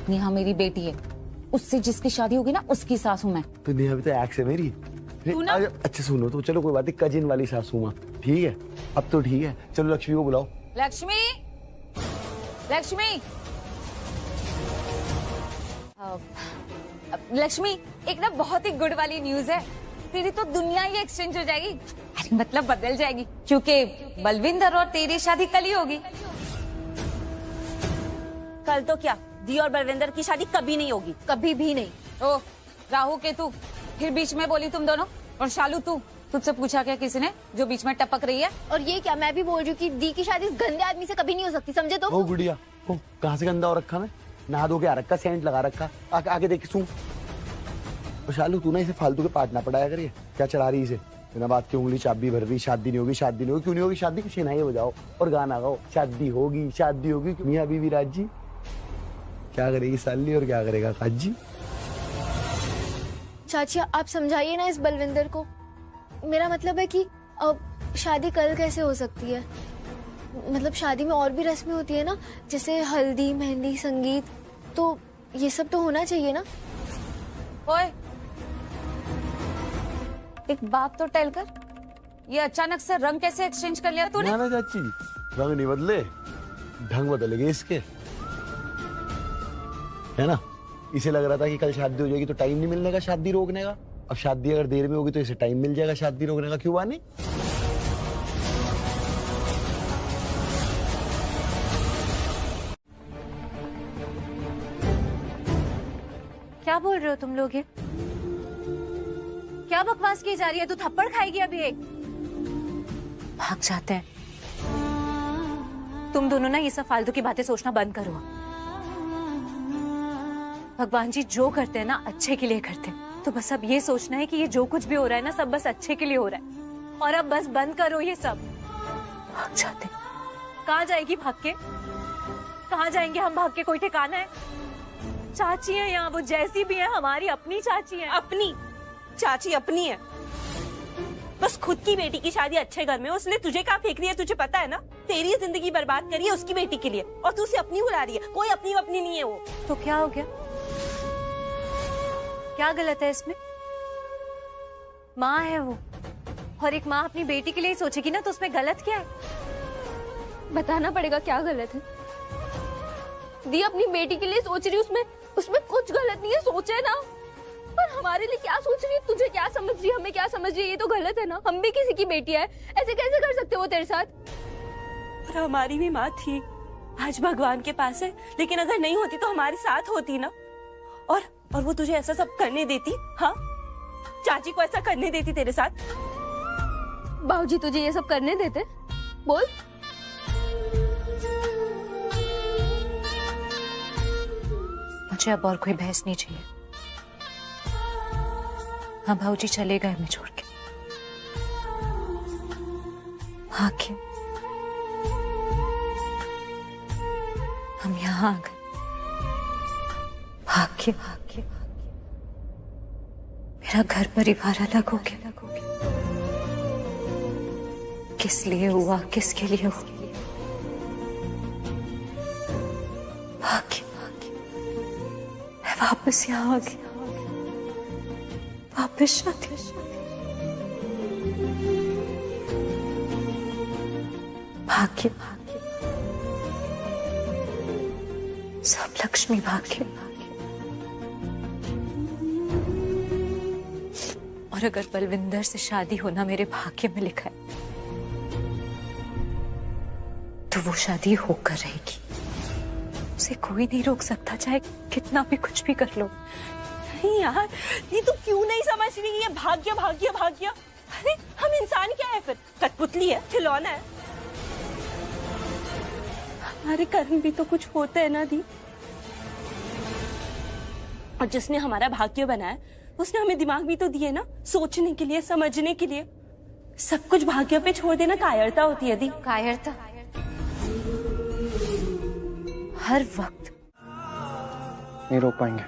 नेहा मेरी बेटी है, उससे जिसकी शादी होगी ना उसकी सास हूँ मैं। तो नेहा भी तो एक्स है मेरी। अच्छा सुनो तो चलो कोई बात नहीं, कजिन वाली सासू माँ, ठीक है अब तो ठीक है। चलो लक्ष्मी को बुलाओ। लक्ष्मी, लक्ष्मी, लक्ष्मी एक ना बहुत ही गुड वाली न्यूज है, तेरी तो दुनिया ही एक्सचेंज हो जाएगी, अरे मतलब बदल जाएगी, क्योंकि बलविंदर और तेरी शादी कल ही होगी। कल तो क्या, दी और बलविंदर की शादी कभी नहीं होगी, कभी भी नहीं। ओ राहु केतु फिर बीच में बोली तुम दोनों। और शालू तू, तुझसे पूछा क्या किसी ने जो बीच में टपक रही है? और ये क्या, मैं भी बोल रही हूँ कि दी की शादी इस गंदे आदमी से कभी नहीं हो सकती, समझे? तो ओ गुड़िया, ओ कहाँ से गंदा हो रखा? मैं नहा धो के आ रखा, सेंट लगा रखा, आके देख सुन। और शालू तू ना इसे फालतू के पार्ट ना पढ़ाया करिए, क्या चला रही इसे बिना बात की उंगली चाबी भर रही। शादी नहीं होगी, शादी नहीं होगी, क्यों नहीं होगी शादी? शहनाई बजाओ और गाना गाओ, शादी होगी शादी होगी। मियां बीवी राजी, क्या करेगी साली और क्या करेगा काजी? चाची आप समझाइए ना इस बलविंदर को, मेरा मतलब है कि अब शादी कल कैसे हो सकती है? मतलब शादी में और भी रस्में होती है ना, जैसे हल्दी, मेहंदी, संगीत, तो ये सब तो होना चाहिए ना। ओए एक बात तो टेल कर, ये अचानक से रंग कैसे एक्सचेंज कर लिया तूने? ना चाची रंग नहीं बदले, ढंग बदलेंगे इसके, है ना? इसे लग रहा था कि कल शादी हो जाएगी तो टाइम नहीं मिलने का शादी रोकने का, अब शादी अगर देर में होगी तो इसे टाइम मिल जाएगा शादी रोकने का। क्यों बानी? क्या बोल रहे हो तुम लोग? ये क्या बकवास की जा रही है? तू थप्पड़ खाएगी अभी एक। भाग जाते हैं। तुम दोनों ना ये सब फालतू की बातें सोचना बंद करो। भगवान जी जो करते हैं ना अच्छे के लिए करते हैं, तो बस अब ये सोचना है कि ये जो कुछ भी हो रहा है ना सब बस अच्छे के लिए हो रहा है, और अब बस बंद करो ये सब। भाग जाते। कहाँ जाएगी भाग के? कहाँ जाएंगे हम भाग के? कोई ठिकाना है? चाची है यहाँ, वो जैसी भी है हमारी अपनी चाची है। अपनी चाची अपनी है, बस खुद की बेटी की शादी अच्छे घर में, उसने तुझे क्या फेंक रही है तुझे पता है ना? तेरी जिंदगी बर्बाद करी है उसकी बेटी के लिए, और तू उसे अपनी बुला रही है। कोई अपनी अपनी नहीं है वो। तो क्या हो गया? क्या गलत है इसमें? माँ है वो, और एक माँ अपनी बेटी के लिए ही सोचेगी ना, तो उसमें गलत क्या है? बताना पड़ेगा क्या गलत है। दी अपनी बेटी के लिए सोच रही, उसमें कुछ गलत नहीं है, सोचे ना। पर हमारे लिए क्या सोच रही है? तुझे क्या समझ रही है, हमें क्या समझ रही है? ये तो गलत है ना, हम भी किसी की बेटी है, ऐसे कैसे कर सकते हो तेरे साथ? पर हमारी भी माँ थी, आज भगवान के पास है, लेकिन अगर नहीं होती तो हमारे साथ होती ना। और वो तुझे ऐसा सब करने देती? हाँ, चाची को ऐसा करने देती तेरे साथ? बाबूजी तुझे ये सब करने देते? बोल। मुझे अब और कोई बहस नहीं चाहिए। हाँ भाऊजी चले गए हमें छोड़ के। हाँ क्यों? हम यहाँ आ गए। भाग्य भाग्य मेरा घर परिवार अलग हो गया। किस लिए हुआ, किसके लिए हुआ? भाग्य भाग्य मैं वापस यहाँ आ गई, वापस शादी। भाग्य भाग्य सब लक्ष्मी भाग्य। और अगर बलविंदर से शादी होना मेरे भाग्य में लिखा है तो वो शादी होकर रहेगी। उसे कोई नहीं रोक सकता, चाहे कितना भी कुछ भी कर लो। नहीं यार, ये तो क्यों नहीं समझ रही? ये भाग्य भाग्य भाग्य, अरे हम इंसान क्या है फिर? कठपुतली है, खिलौना है? हमारे कर्म भी तो कुछ होते हैं ना दी। और जिसने हमारा भाग्य बनाया उसने हमें दिमाग भी तो दिए ना, सोचने के लिए, समझने के लिए। सब कुछ भाग्य पे छोड़ देना कायरता होती है दी। कायरता? हर वक्त नहीं रोक पाएंगे।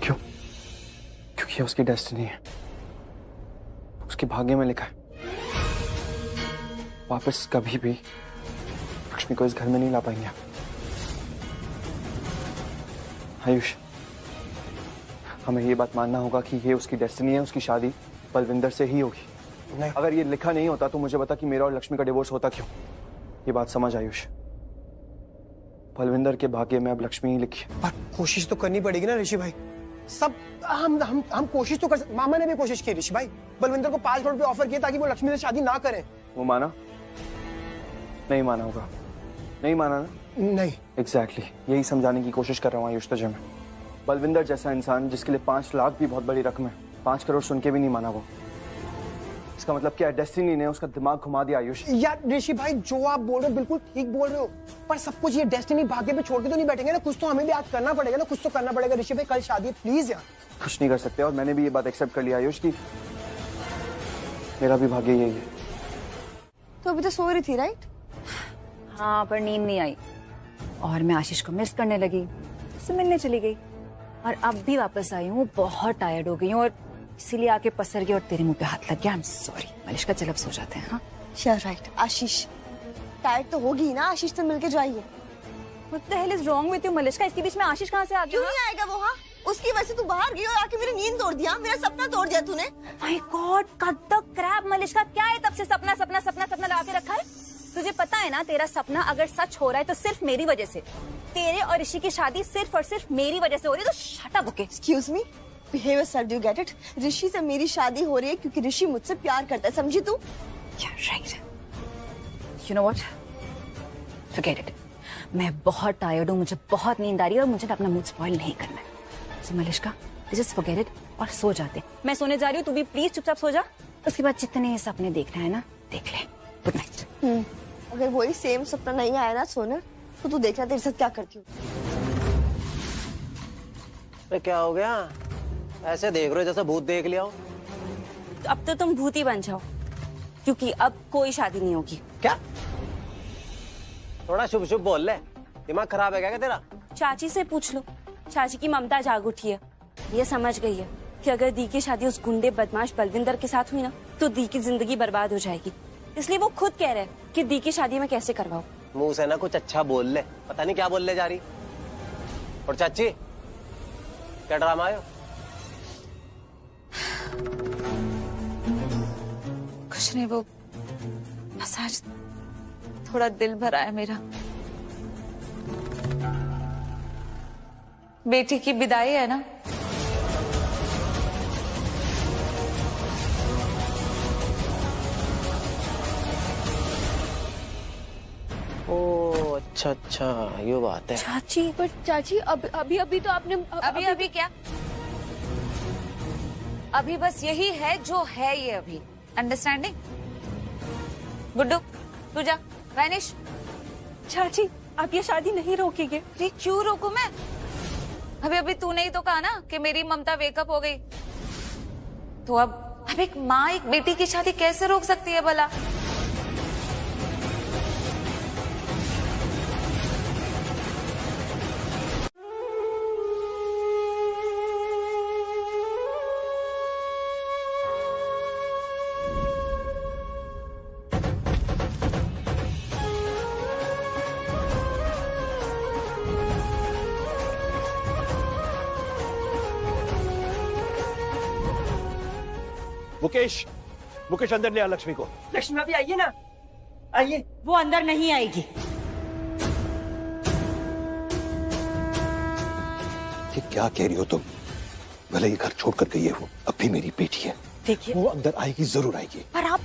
क्यों? क्योंकि ये उसकी डेस्टिनी है, उसके भाग्य में लिखा है। वापस कभी भी लक्ष्मी को इस घर में नहीं ला पाएंगे आप। आयुष, हमें ये बात मानना होगा कि ये उसकी डेस्टिनी है, उसकी शादी बलविंदर से ही होगी। नहीं। अगर ये लिखा नहीं होता तो मुझे बता कि मेरा और लक्ष्मी का डिवोर्स होता क्यों। ये बात समझ आयुष, बलविंदर के भाग्य में अब लक्ष्मी ही लिखी है। पर कोशिश तो करनी पड़ेगी ना ऋषि भाई। सब हम कोशिश तो कर सकते। मामा ने भी कोशिश की ऋषि भाई, बलविंदर को 5 करोड़ पे ऑफर किया ताकि वो लक्ष्मी से शादी ना करें। वो माना? नहीं माना होगा, नहीं माना ना? नहीं। एग्जैक्टली यही समझाने की कोशिश कर रहा हूँ आयुष तुझे मैं। बलविंदर जैसा इंसान जिसके लिए 5 लाख भी बहुत बड़ी रकम है, 5 करोड़ सुन के भी नहीं माना वो। इसका मतलब क्या है? डेस्टिनी ने उसका दिमाग घुमा दिया आयुष। यार ऋषि भाई, जो आप बोल रहे हो बिल्कुल ठीक बोल रहे हो, पर सब कुछ ये डेस्टिनी भाग्य पे छोड़ के तो नहीं बैठेंगे ना। कुछ तो हमें भी आज करना पड़ेगा ना, कुछ तो करना पड़ेगा ऋषि भाई। कल शादी है, प्लीज यार। कुछ नहीं कर सकते, और मैंने भी ये बात एक्सेप्ट कर लिया आयुष की मेरा भी भाग्य यही है। तो अभी तो सो रही थी राइट? हाँ, पर नींद नहीं आई और मैं आशीष को मिस करने लगी, उससे मिलने चली गई और अब भी वापस आई हूँ। बहुत टायर्ड हो गई हूँ और इसीलिए आके पसर गई और तेरे मुंह पे हाथ लग गया। आई एम सॉरी मलिष्का, चल अब सो जाते हैं। हाँ श्योर राइट। आशीष टायर्ड तो होगी ना, आशीष से मिलके जाइए। What the hell is wrong with you Malishka? इसके बीच में आशीष कहाँ से आ गया? क्यों नहीं आएगा वो? हाँ, उसकी वजह से तू बाहर गई और आके मेरी नींद तोड़ दिया, मेरा सपना तोड़ दिया तूने। My God, cut the crap Malishka, क्या है तब से सपना सपना सपना सपना लगा के रखा है? तुझे पता है ना, तेरा सपना अगर सच हो रहा है तो सिर्फ मेरी वजह से। तेरे और ऋषि की शादी सिर्फ और सिर्फ मेरी वजह से हो रही है, तो shut up. Okay excuse me, behave yourself, do you get it? Rishi से मेरी शादी हो रही है क्योंकि ऋषि मुझसे प्यार करता है, समझी तू? Right. You know what, forget it. मैं बहुत टायर्ड हूँ, मुझे बहुत नींद आ रही है और मुझे अपना मूड स्पॉइल नहीं करना है। सो मलिष्का, जस्ट फॉरगेट इट और सो जाते। मैं सोने जा रही हूँ, तू भी प्लीज चुपचाप सो जा। उसके बाद जितने सपने देखना है ना देख ले। Good night. अगर वही सेम सपना नहीं आया ना सोनर, तो तू देखना तेरे साथ क्या करती हूँ। क्या हो गया? ऐसे देख रहे हो जैसे भूत देख लिया हो। अब तो तुम भूत ही बन जाओ, क्योंकि अब कोई शादी नहीं होगी। क्या? थोड़ा शुभ शुभ बोल ले, दिमाग खराब है क्या तेरा? चाची से पूछ लो, चाची की ममता जाग उठी है। ये समझ गई है कि अगर दी की शादी उस गुंडे बदमाश बलविंदर के साथ हुई ना, तो दी की जिंदगी बर्बाद हो जाएगी। इसलिए वो खुद कह रहे हैं कि दी की शादी में कैसे करवाओ। मुंह से ना कुछ अच्छा बोल ले, पता नहीं क्या बोलने जा रही। और चाची, क्या ड्रामा है? कुछ नहीं, वो बस आज थोड़ा दिल भरा है मेरा। बेटी की विदाई है ना, ओ अच्छा अच्छा, ये बात है। चाची, पर चाची अभी तो आपने अभी क्या? अभी बस यही है जो है ये अभी। अंडरस्टैंडिंग? गुड्डू तू जा, वैनिश। चाची, आप ये शादी नहीं रोकेंगे? अरे क्यों रोकूं मैं? अभी तूने ही तो कहा ना कि मेरी ममता वेकअप हो गई, तो अब एक माँ एक बेटी की शादी कैसे रोक सकती है भला? मुकेश अंदर ले आ लक्ष्मी को। लक्ष्मी अभी आइए ना, आइए। वो अंदर नहीं आएगी। ये क्या कह रही हो तुम? भले ही घर छोड़कर गई है वो, अब भी मेरी बेटी है। देखिए, वो अंदर आएगी, जरूर आएगी। पर आप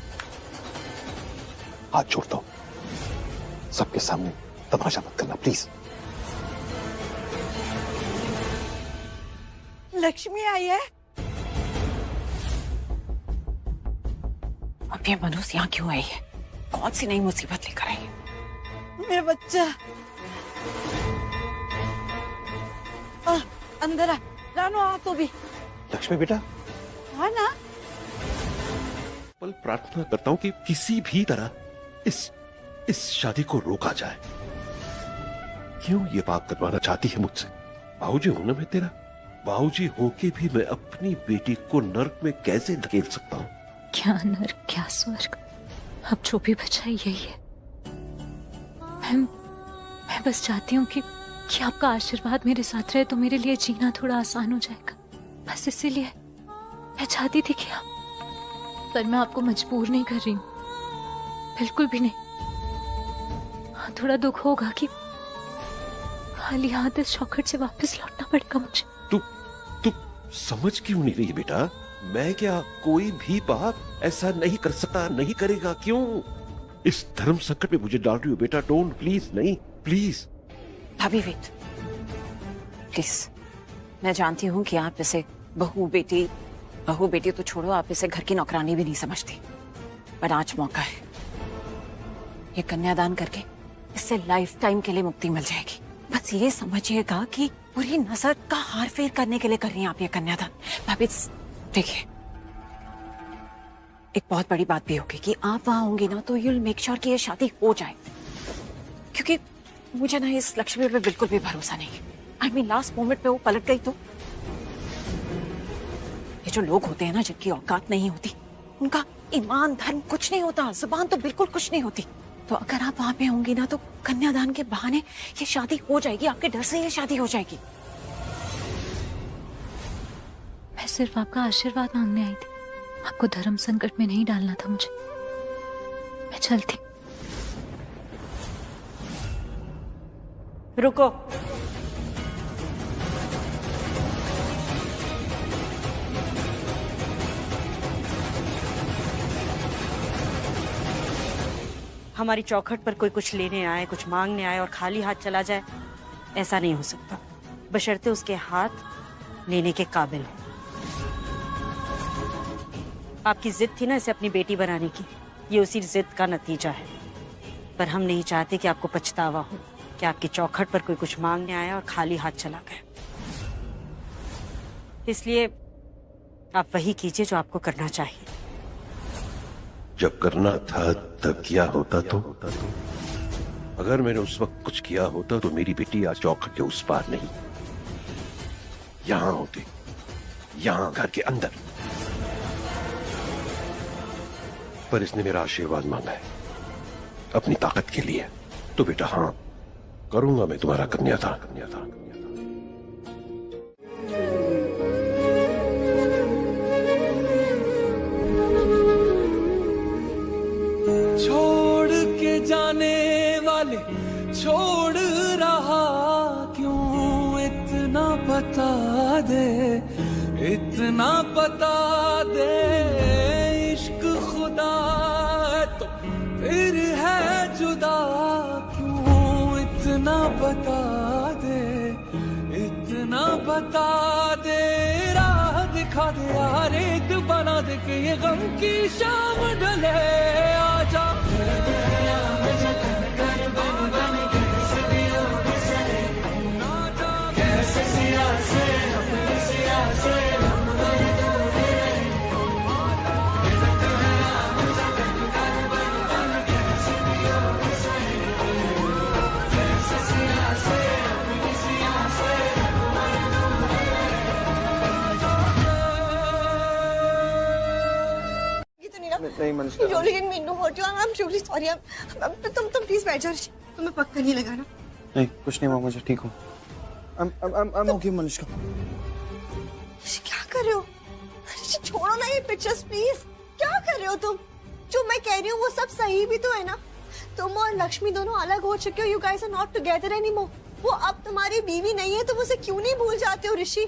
हाथ छोड़ता हूं, सबके सामने तमाशा मत करना प्लीज। लक्ष्मी आई है। अब ये मनोज यहाँ क्यों आई है? कौन सी नई मुसीबत लेकर आई है? मेरा बच्चा अंदर आ। रानो आ तो भी। लक्ष्मी बेटा, हाँ ना। बल प्रार्थना करता हूं कि किसी भी तरह इस शादी को रोका जाए। क्यों ये बात करवाना चाहती है मुझसे? बाबूजी हूं ना मैं तेरा, बाबूजी होके भी मैं अपनी बेटी को नर्क में कैसे धकेल सकता हूँ? क्या नर्क क्या स्वर्ग, अब जो भी बचा यही है। मैं बस चाहती हूँ कि आपका आशीर्वाद मेरे साथ रहे तो मेरे लिए जीना थोड़ा आसान हो जाएगा, बस इसीलिए मैं चाहती थी कि आप, पर मैं आपको मजबूर नहीं कर रही हूँ, बिल्कुल भी नहीं। हाँ, थोड़ा दुख होगा कि खाली हाथ इस चौखट से वापस लौटना पड़ेगा मुझे। तू समझ क्यों नहीं रही बेटा? मैं क्या, कोई भी बाप ऐसा नहीं कर सकता, नहीं करेगा। क्यों इस धर्म संकट में मुझे डाल रही हो बेटा? डोंट, प्लीज, नहीं प्लीज। भाभी वेट प्लीज, मैं जानती हूँ कि आप इसे बहू बेटी तो छोड़ो, आप इसे घर की नौकरानी भी नहीं समझती, पर आज मौका है। ये कन्यादान करके इससे लाइफ टाइम के लिए मुक्ति मिल जाएगी। बस ये समझिएगा कि पूरी नजर का हार फेर करने के लिए कर रही हैं आप ये कन्यादान। भाभी देखिए, एक बहुत बड़ी बात भी होगी कि आप वहां होंगी ना तो यूल मेक श्योर कि ये शादी हो जाए, क्योंकि मुझे ना इस लक्ष्मी पे बिल्कुल भी भरोसा नहीं है। आई मीन लास्ट मोमेंट पे वो पलट गई तो। ये जो लोग होते हैं ना जिनकी औकात नहीं होती, उनका ईमान धर्म कुछ नहीं होता, जुबान तो बिल्कुल कुछ नहीं होती। तो अगर आप वहां पे होंगी ना तो कन्यादान के बहाने ये शादी हो जाएगी, आपके डर से ये शादी हो जाएगी। मैं सिर्फ आपका आशीर्वाद मांगने आई थी, आपको धर्म संकट में नहीं डालना था मुझे। मैं चलती। रुको, हमारी चौखट पर कोई कुछ लेने आए, कुछ मांगने आए और खाली हाथ चला जाए, ऐसा नहीं हो सकता, बशर्ते उसके हाथ लेने के काबिल हो। आपकी जिद थी ना इसे अपनी बेटी बनाने की, ये उसी जिद का नतीजा है। पर हम नहीं चाहते कि आपको पछतावा हो कि आपकी चौखट पर कोई कुछ मांगने आया और खाली हाथ चला गया। इसलिए आप वही कीजिए जो आपको करना चाहिए। जब करना था तब किया होता तो? अगर मैंने उस वक्त कुछ किया होता तो मेरी बेटी आज चौखट के उस पार नहीं, यहां होती, यहां घर के अंदर। पर इसने मेरा आशीर्वाद मांगा है अपनी ताकत के लिए, तो बेटा हाँ, करूंगा मैं तुम्हारा कन्यादान। छोड़ के जाने वाले छोड़ रहा क्यों, इतना बता दे, इतना बता दे। इश्क खुदा तो फिर है जुदा क्यों, इतना बता दे, इतना बता दे। राह दिखा दे यार, एक बना दे कि ये गम की शाम ढले। आजा नहीं Manisha, Really didn't mean to hurt you. I'm truly sorry. तुम प्लीज बैठ जाओ, तुम्हें पक्का नहीं लगाना। नहीं कुछ नहीं, मुझे ठीक हूँ। I'm okay Manisha. क्या कर रहे हो? छोड़ो ना ये पिक्चर्स प्लीज। क्या कर रहे हो तुम? जो मैं कह रही हूँ वो सब सही भी तो है ना। तुम और लक्ष्मी दोनों अलग हो चुके हो। You guys are not together anymore. वो अब तुम्हारी बीवी नहीं है, तुम उसे क्यों नहीं भूल जाते हो ऋषि?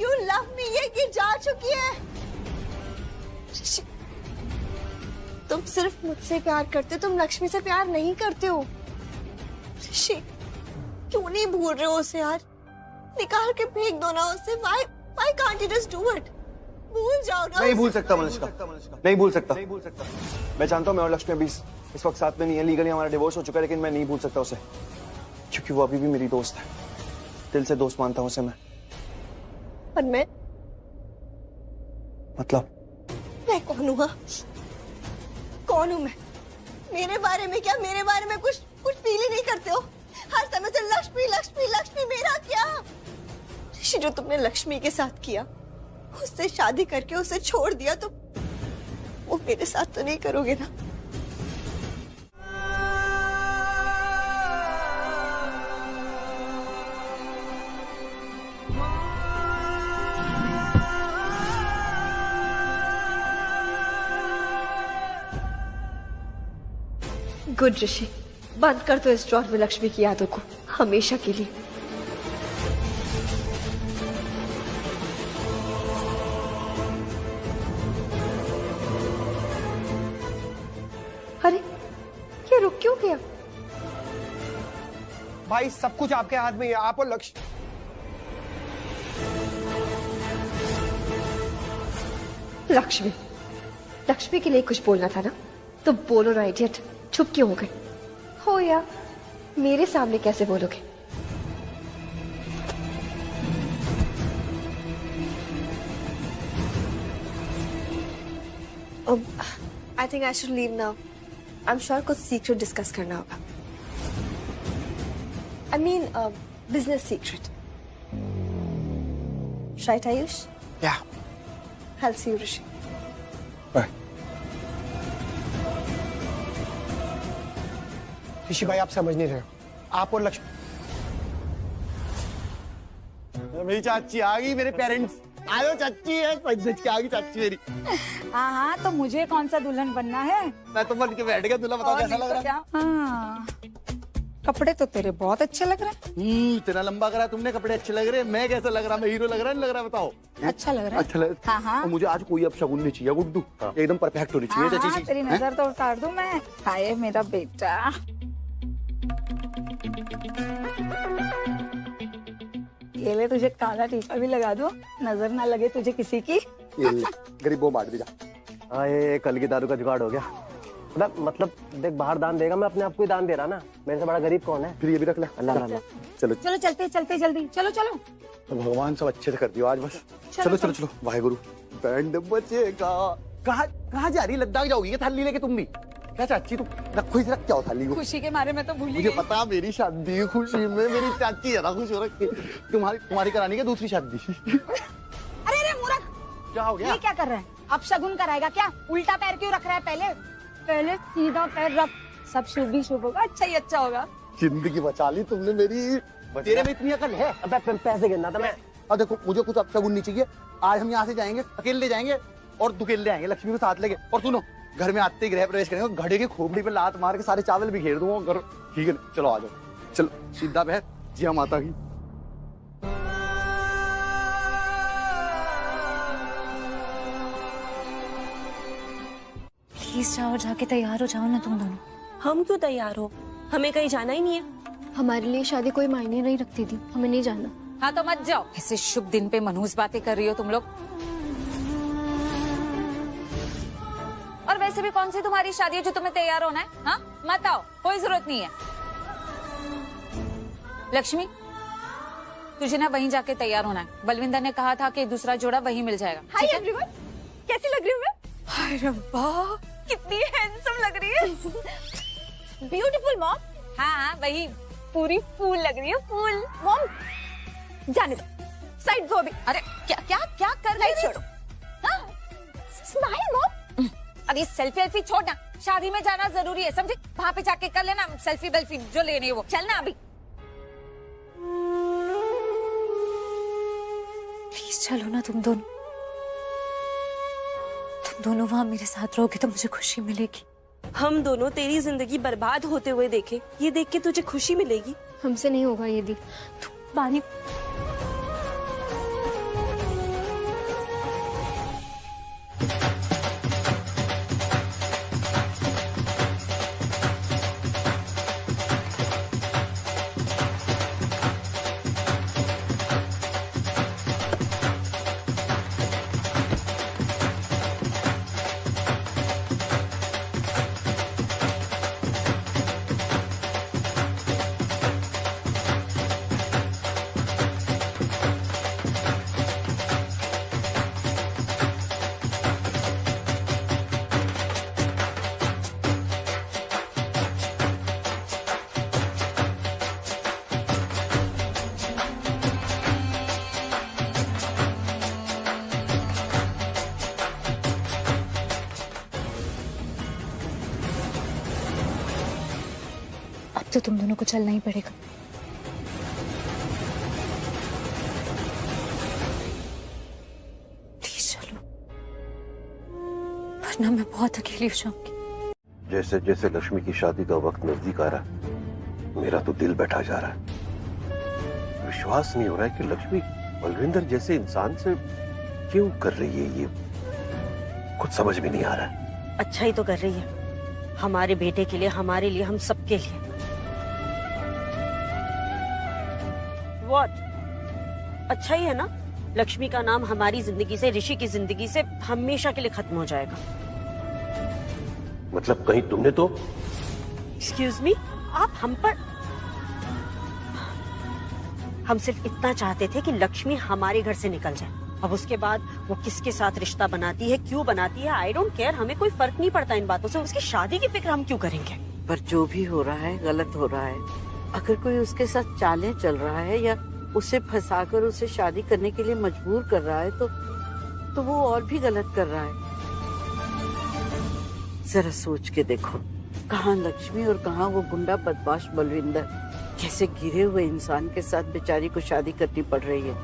You love me, ये गिर जा चुकी है। ऋषि, तुम सिर्फ मुझसे प्यार करते हो, तुम लक्ष्मी से प्यार नहीं करते हो। ऋषि, क्यों नहीं भूल रहे हो उसे यार? निकाल के फेंक दो ना उसे। Why can't you just do it? भूल जाओ ना। नहीं भूल सकता मनीषा, नहीं भूल सकता। मैं जानता हूँ मैं और लक्ष्मी अभी इस वक्त साथ में नहीं है, लीगली हमारा डिवोर्स हो चुका है, लेकिन मैं नहीं भूल सकता उसे, क्योंकि वो अभी भी मेरी दोस्त है। दिल से दोस्त मानता हूँ उसे मैं। पर मैं कौन हूँ? कौन हूँ मैं? मेरे बारे में क्या, मेरे बारे में कुछ फील ही नहीं करते हो? हर समय से लक्ष्मी लक्ष्मी लक्ष्मी, मेरा क्या? ऋषि, जो तुमने लक्ष्मी के साथ किया, उससे शादी करके उसे छोड़ दिया, तो वो मेरे साथ तो नहीं करोगे ना? गुड ऋषि, बंद कर दो इस ड्रॉर में लक्ष्मी की यादों को हमेशा के लिए। अरे ये रुक क्यों गया? भाई सब कुछ आपके हाथ में है, आप और लक्ष्य। लक्ष्मी, लक्ष्मी के लिए कुछ बोलना था ना, तो बोलो ना इडियट। चुप क्यों हो गए हो यार? मेरे सामने कैसे बोलोगे? I think I should leave now. I am sure कुछ सीक्रेट डिस्कस करना होगा। I mean business secret. Right Ayush? Yeah. I'll see you, Rishi. Bye. Rishi भाई, आप समझ नहीं रहे हो। आप और लक्ष्मी। मेरी चाची आ गई, मेरे पेरेंट्स आयो। चाची है, सच के आ गई चाची मेरी। हाँ हाँ, तो मुझे कौन सा दुल्हन बनना है? मैं तो बन के बैठ गया। दूल्हा बताओ कैसा लग रहा है? हाँ, कपड़े तो तेरे बहुत अच्छे लग रहे हैं। इतना लंबा करा तुमने, कपड़े अच्छे लग रहे हैं। मैं कैसा लग रहा? मैं हीरो लग रहा है, नहीं लग रहा? बताओ। अच्छा लग रहा है। अच्छा लग। हाँ हाँ। और मुझे आज कोई अपशगुन नहीं चाहिए गुड्डू। एकदम परफेक्ट होनी चाहिए चाची जी। तेरी नजर तो उतार दूं मैं। हाय मेरा बेटा। ये ले, तुझे काला टीका भी लगा दो, नजर ना लगे तुझे किसी की। गरीबों बांट दिया। हाँ, ये कल की दारू का जुगाड़ हो गया। मतलब देख, बाहर दान देगा, मैं अपने आप को ही दान दे रहा ना। मेरे से बड़ा गरीब कौन है? फिर ये भी रख ले। अल्लाह अल्लाह। चलो चलो, चलते चलते जल्दी, चलो चलो। तो भगवान सब अच्छे से कर दियो आज बस। चलो चलो चलो, वाहेगुरु। बैंड बजेगा। कहाँ जा रही? लद्दाख जाओगी क्या थाली लेके तुम भी? क्या चाची तुम रखो इसे, रख क्या हो थाली को? खुशी के मारे मैं तो भूल ही मुझे गई। पता, मेरी शादी खुशी में मेरी चाची ज्यादा खुश हो रखी। तुम्हारी करानी है दूसरी शादी। अरे अरे मूर्ख, क्या हो गया? ये क्या कर रहा है? अब शगुन कराएगा क्या? उल्टा पैर क्यों रख रहा है? पहले सीधा पैर रख, सब शुभ भी शुभ होगा, अच्छा ही अच्छा होगा। जिंदगी बचा ली तुमने मेरी। तेरे में इतनी अकल है? अब पैसे गिनना था मैं। अब देखो, मुझे कुछ अपशगुन नहीं चाहिए। आज हम यहाँ से जाएंगे, अकेले जाएंगे और दुकेले आएंगे, लक्ष्मी को साथ लेके। और सुनो, घर में आते ही गृह प्रवेश करेंगे, घड़े की खोपड़ी पे लात मार के सारे चावल भी घेर दूंगा घर। ठीक है, चलो आ जाओ। चलो सीधा बैठ। जी हाँ माता की। प्लीज जाओ, जाके तैयार हो जाओ ना तुम दोनों। हम क्यों तैयार हो? हमें कहीं जाना ही नहीं है। हमारे लिए शादी कोई मायने नहीं रखती थी, हमें नहीं जाना। हाँ तो मत जाओ। ऐसे शुभ दिन पे मनहूस बातें कर रही हो तुम लोग। और वैसे भी कौन सी तुम्हारी शादी है जो तुम्हें तैयार होना है? हाँ मत आओ, कोई जरूरत नहीं है। लक्ष्मी, तुझे ना वहीं जाके तैयार होना है। बलविंदर ने कहा था कि दूसरा जोड़ा वहीं मिल जाएगा। हाय एवरीवन, कैसी लग रही हूँ मैं? हाय रब्बा, कितनी हैंडसम लग रही है। Beautiful mom. हाँ हाँ वही, पूरी फूल लग रही है, फूल। मॉम जाने दो, साइड दो अभी। अरे क्या क्या क्या कर रही छोड़ो। Smile mom. अरे सेल्फी वेल्फी छोड़ना, शादी में जाना जरूरी है, समझे? वहाँ पे जाके कर लेना सेल्फी बेल्फी जो लेनी है वो। चलना अभी। प्लीज चलो ना तुम दोनों। तुम दोनों वहाँ मेरे साथ रहोगे तो मुझे खुशी मिलेगी। हम दोनों तेरी जिंदगी बर्बाद होते हुए देखे, ये देख के तुझे खुशी मिलेगी? हमसे नहीं होगा ये दी। पानी तो तुम दोनों को चलना ही पड़ेगा। प्लीज चलो, वरना मैं बहुत अकेली हो जाऊंगी। जैसे जैसे लक्ष्मी की शादी का वक्त नजदीक आ रहा है, मेरा तो दिल बैठा जा रहा है। विश्वास नहीं हो रहा है कि लक्ष्मी बलविंदर जैसे इंसान से क्यों कर रही है ये, कुछ समझ में नहीं आ रहा है। अच्छा ही तो कर रही है, हमारे बेटे के लिए, हमारे लिए, हम सबके लिए। What? अच्छा ही है ना, लक्ष्मी का नाम हमारी जिंदगी से, ऋषि की जिंदगी से हमेशा के लिए खत्म हो जाएगा। मतलब कहीं तुमने तो एक्सक्यूज मी, आप हम पर, हम सिर्फ इतना चाहते थे कि लक्ष्मी हमारे घर से निकल जाए। अब उसके बाद वो किसके साथ रिश्ता बनाती है, क्यों बनाती है, आई डोंट केयर, हमें कोई फर्क नहीं पड़ता इन बातों से। उसकी शादी की फिक्र हम क्यों करेंगे? पर जो भी हो रहा है गलत हो रहा है। अगर कोई उसके साथ चालें चल रहा है या उसे फंसाकर उसे शादी करने के लिए मजबूर कर रहा है तो वो और भी गलत कर रहा है। जरा सोच के देखो, कहाँ लक्ष्मी और कहाँ वो गुंडा बदमाश बलविंदर। कैसे गिरे हुए इंसान के साथ बेचारी को शादी करनी पड़ रही है।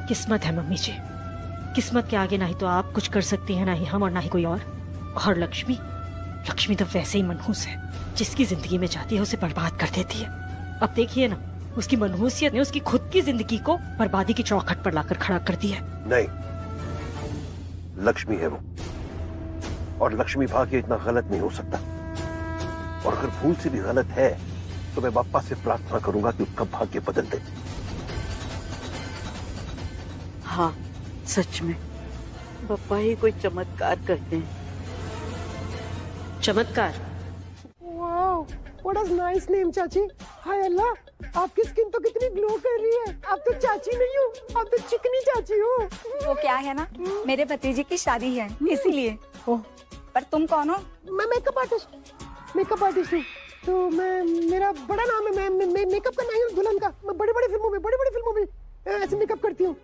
किस्मत है मम्मी जी, किस्मत के आगे ना ही तो आप कुछ कर सकती हैं, ना ही हम, और ना ही कोई और लक्ष्मी तो वैसे ही मनहूस है, जिसकी जिंदगी में जाती है उसे बर्बाद कर देती है। अब देखिए ना, उसकी मनहूसियत ने उसकी खुद की जिंदगी को बर्बादी की चौखट पर लाकर खड़ा कर दिया है। नहीं, लक्ष्मी है वो, और लक्ष्मी भाग्य इतना गलत नहीं हो सकता। और अगर भूल से भी गलत है तो मैं बाप्पा से प्रार्थना करूंगा कि उसका भाग्य बदल दे। हाँ, सच में बाप्पा ही कोई चमत्कार करते हैं। चमत्कार? Wow, what is nice name चाची। हाय अल्लाह, आपकी स्किन तो कितनी ग्लो कर रही है। आप तो चाची नहीं हो, आप तो चिकनी चाची हो। वो क्या है ना, मेरे भतीजे की शादी है इसीलिए। पर तुम कौन हो? मैं मेकअप आर्टिस्ट हूँ। तो मेरा बड़ा नाम है, मैं मेकअप करना ही दुल्हन का। मैं बड़ी बड़ी फिल्मों में ऐसे मेकअप करती हूँ,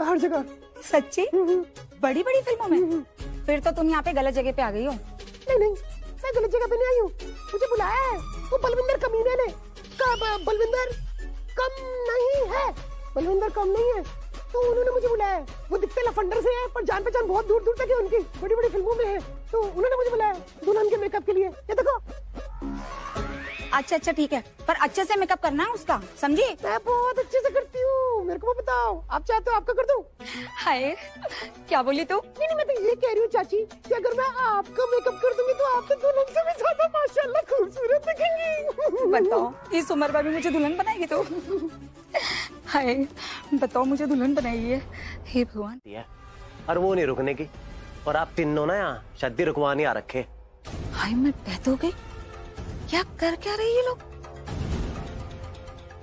हर जगह। सच्ची? बड़ी बड़ी फिल्मों में? फिर तो तुम यहाँ पे गलत जगह पे आ गई हो। नहीं, मैं गलत जगह पे नहीं आई हूँ, मुझे बुलाया है वो बलविंदर कमीने ने। बलविंदर कम नहीं है, तो उन्होंने मुझे बुलाया है। वो दिखते लफंडर से हैं, पर जान पहचान बहुत दूर दूर तक है उनकी, बड़ी बड़ी फिल्मों में है। तो उन्होंने मुझे बुलाया दुल्हन के मेकअप के लिए। ये देखो। अच्छा ठीक है, पर अच्छे से मेकअप करना है उसका, समझी? मैं बहुत अच्छे से करती हूँ, मेरे को बताओ। आप चाहते हो आपका कर दूं? हाय, क्या बोली तू? नहीं, मैं तो ये कह रही हूँ चाची कि अगर मैं आपका मेकअप कर दूंगी तो आप तो दुल्हन से भी ज्यादा माशाल्लाह खूबसूरत दिखेंगी। बताओ, इस उम्र में भी मुझे दुल्हन बनाएगी तो? हाय, बताओ, मुझे दुल्हन बनाएगी है? हे भगवान। और वो नहीं रुकने की, और आप तीनों ना यहाँ शादी रुकवाने आ रखे। हाय, मैं डेथ हो गई। क्या कर क्या रही है लोग?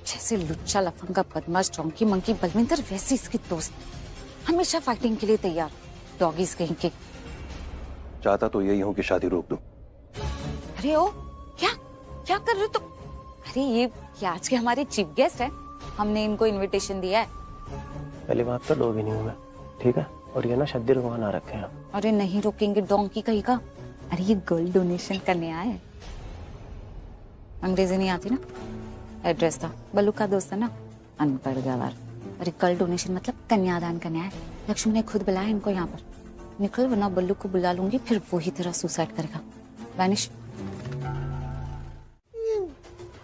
जैसे लुच्चा लफंगा बदमाश डोंकी मंकी बलविंदर, वैसी इसकी दोस्त, हमेशा फाइटिंग के लिए तैयार। डॉगीज कहीं के। चाहता तो यही हूँ कि शादी रोक दूं। अरे ओ, क्या कर रहे हो तुम? अरे ये आज के हमारे चीफ गेस्ट हैं, हमने इनको इनविटेशन दिया है। पहली बात तो डॉगी नहीं हूँ मैं, ठीक है? और ये ना शादी रुकवाना रखे हैं। अरे नहीं रोकेंगे डोंकी कहीं का। अरे ये गर्ल डोनेशन करने आए हैं। अंग्रेजी नहीं आती ना, एड्रेस था, बल्लू का दोस्त है ना, अनपढ़ गवार। अरे कल डोनेशन मतलब कन्यादान करने आए। लक्ष्मी ने खुद बुलाया इनको यहाँ पर। निकल, वरना बल्लू को बुला लूंगी, फिर वो ही तेरा सुसाइड करेगा। वैनिश।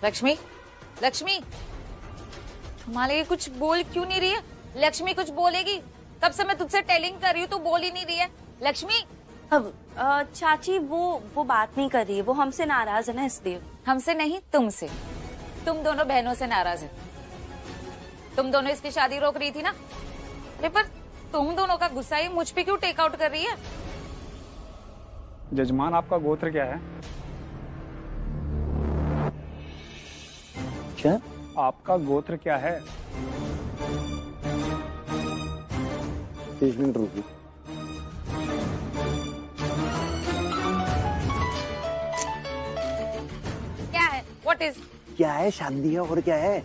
लक्ष्मी हमारे लिए कुछ बोल क्यों नहीं रही है? लक्ष्मी कुछ बोलेगी? तब से मैं तुझसे टेलिंग कर रही हूँ, तू बोल ही नहीं रही है। लक्ष्मी। अब चाची वो बात नहीं कर रही है, वो हमसे नाराज है ना, इसलिए। हमसे नहीं, तुमसे। तुम दोनों बहनों से नाराज है। तुम दोनों इसकी शादी रोक रही थी ना। अरे पर तुम दोनों का गुस्सा ही मुझ पे क्यों टेक आउट कर रही है? जजमान, आपका गोत्र क्या है? क्या? आपका गोत्र क्या है? 1 मिनट रुकिए। क्या है? What is? क्या है? शादी है और क्या है?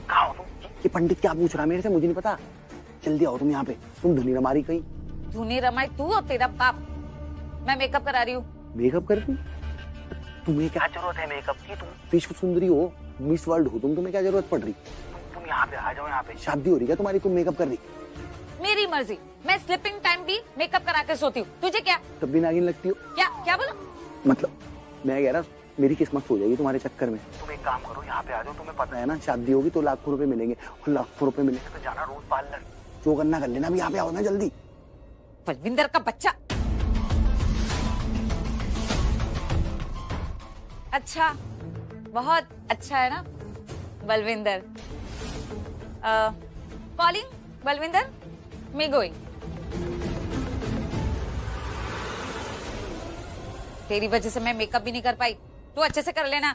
कहाँ हो तुम? ये पंडित क्या पूछ रहा है मेरे से? मुझे नहीं पता। जल्दी आओ तुम यहाँ पे। तुम धुनी रमारी कहीं? धुनी रमाई तू और तेरा बाप। मैं मेकअप करा रही हूँ। मेकअप करती? तुम्हें क्या जरूरत है मेकअप की? तुम विश्व सुंदरी हो, मिस वर्ल्ड हो तुम, तुम्हें क्या जरूरत पड़ रही? तुम यहाँ पे आ जाओ, यहाँ पे शादी हो रही है तुम्हारी, तुम मेकअप कर रही? मेरी मर्जी, मैं स्लीपिंग टाइम भी मेकअप करा के सोती हूँ, तुझे क्या? तब भी नागिन लगती हो। क्या क्या बोला? मतलब मैं कह रहा मेरी किस्मत सो जाएगी तुम्हारे चक्कर में। तुम एक काम करो, यहाँ पे आ जाओ, तुम्हें पता है ना शादी होगी तो लाखों रुपए मिलेंगे, और लाखों रुपए मिलेंगे तो जाना रोज पार्लर, जो करना कर लेना, अभी यहाँ पे आओ ना जल्दी। बलविंदर का बच्चा। अच्छा, बहुत अच्छा है ना बलविंदर। कॉलिंग बलविंदर, मैं गोइंग। तेरी वजह से मैं मेकअप भी नहीं कर पाई, तू अच्छे से कर लेना।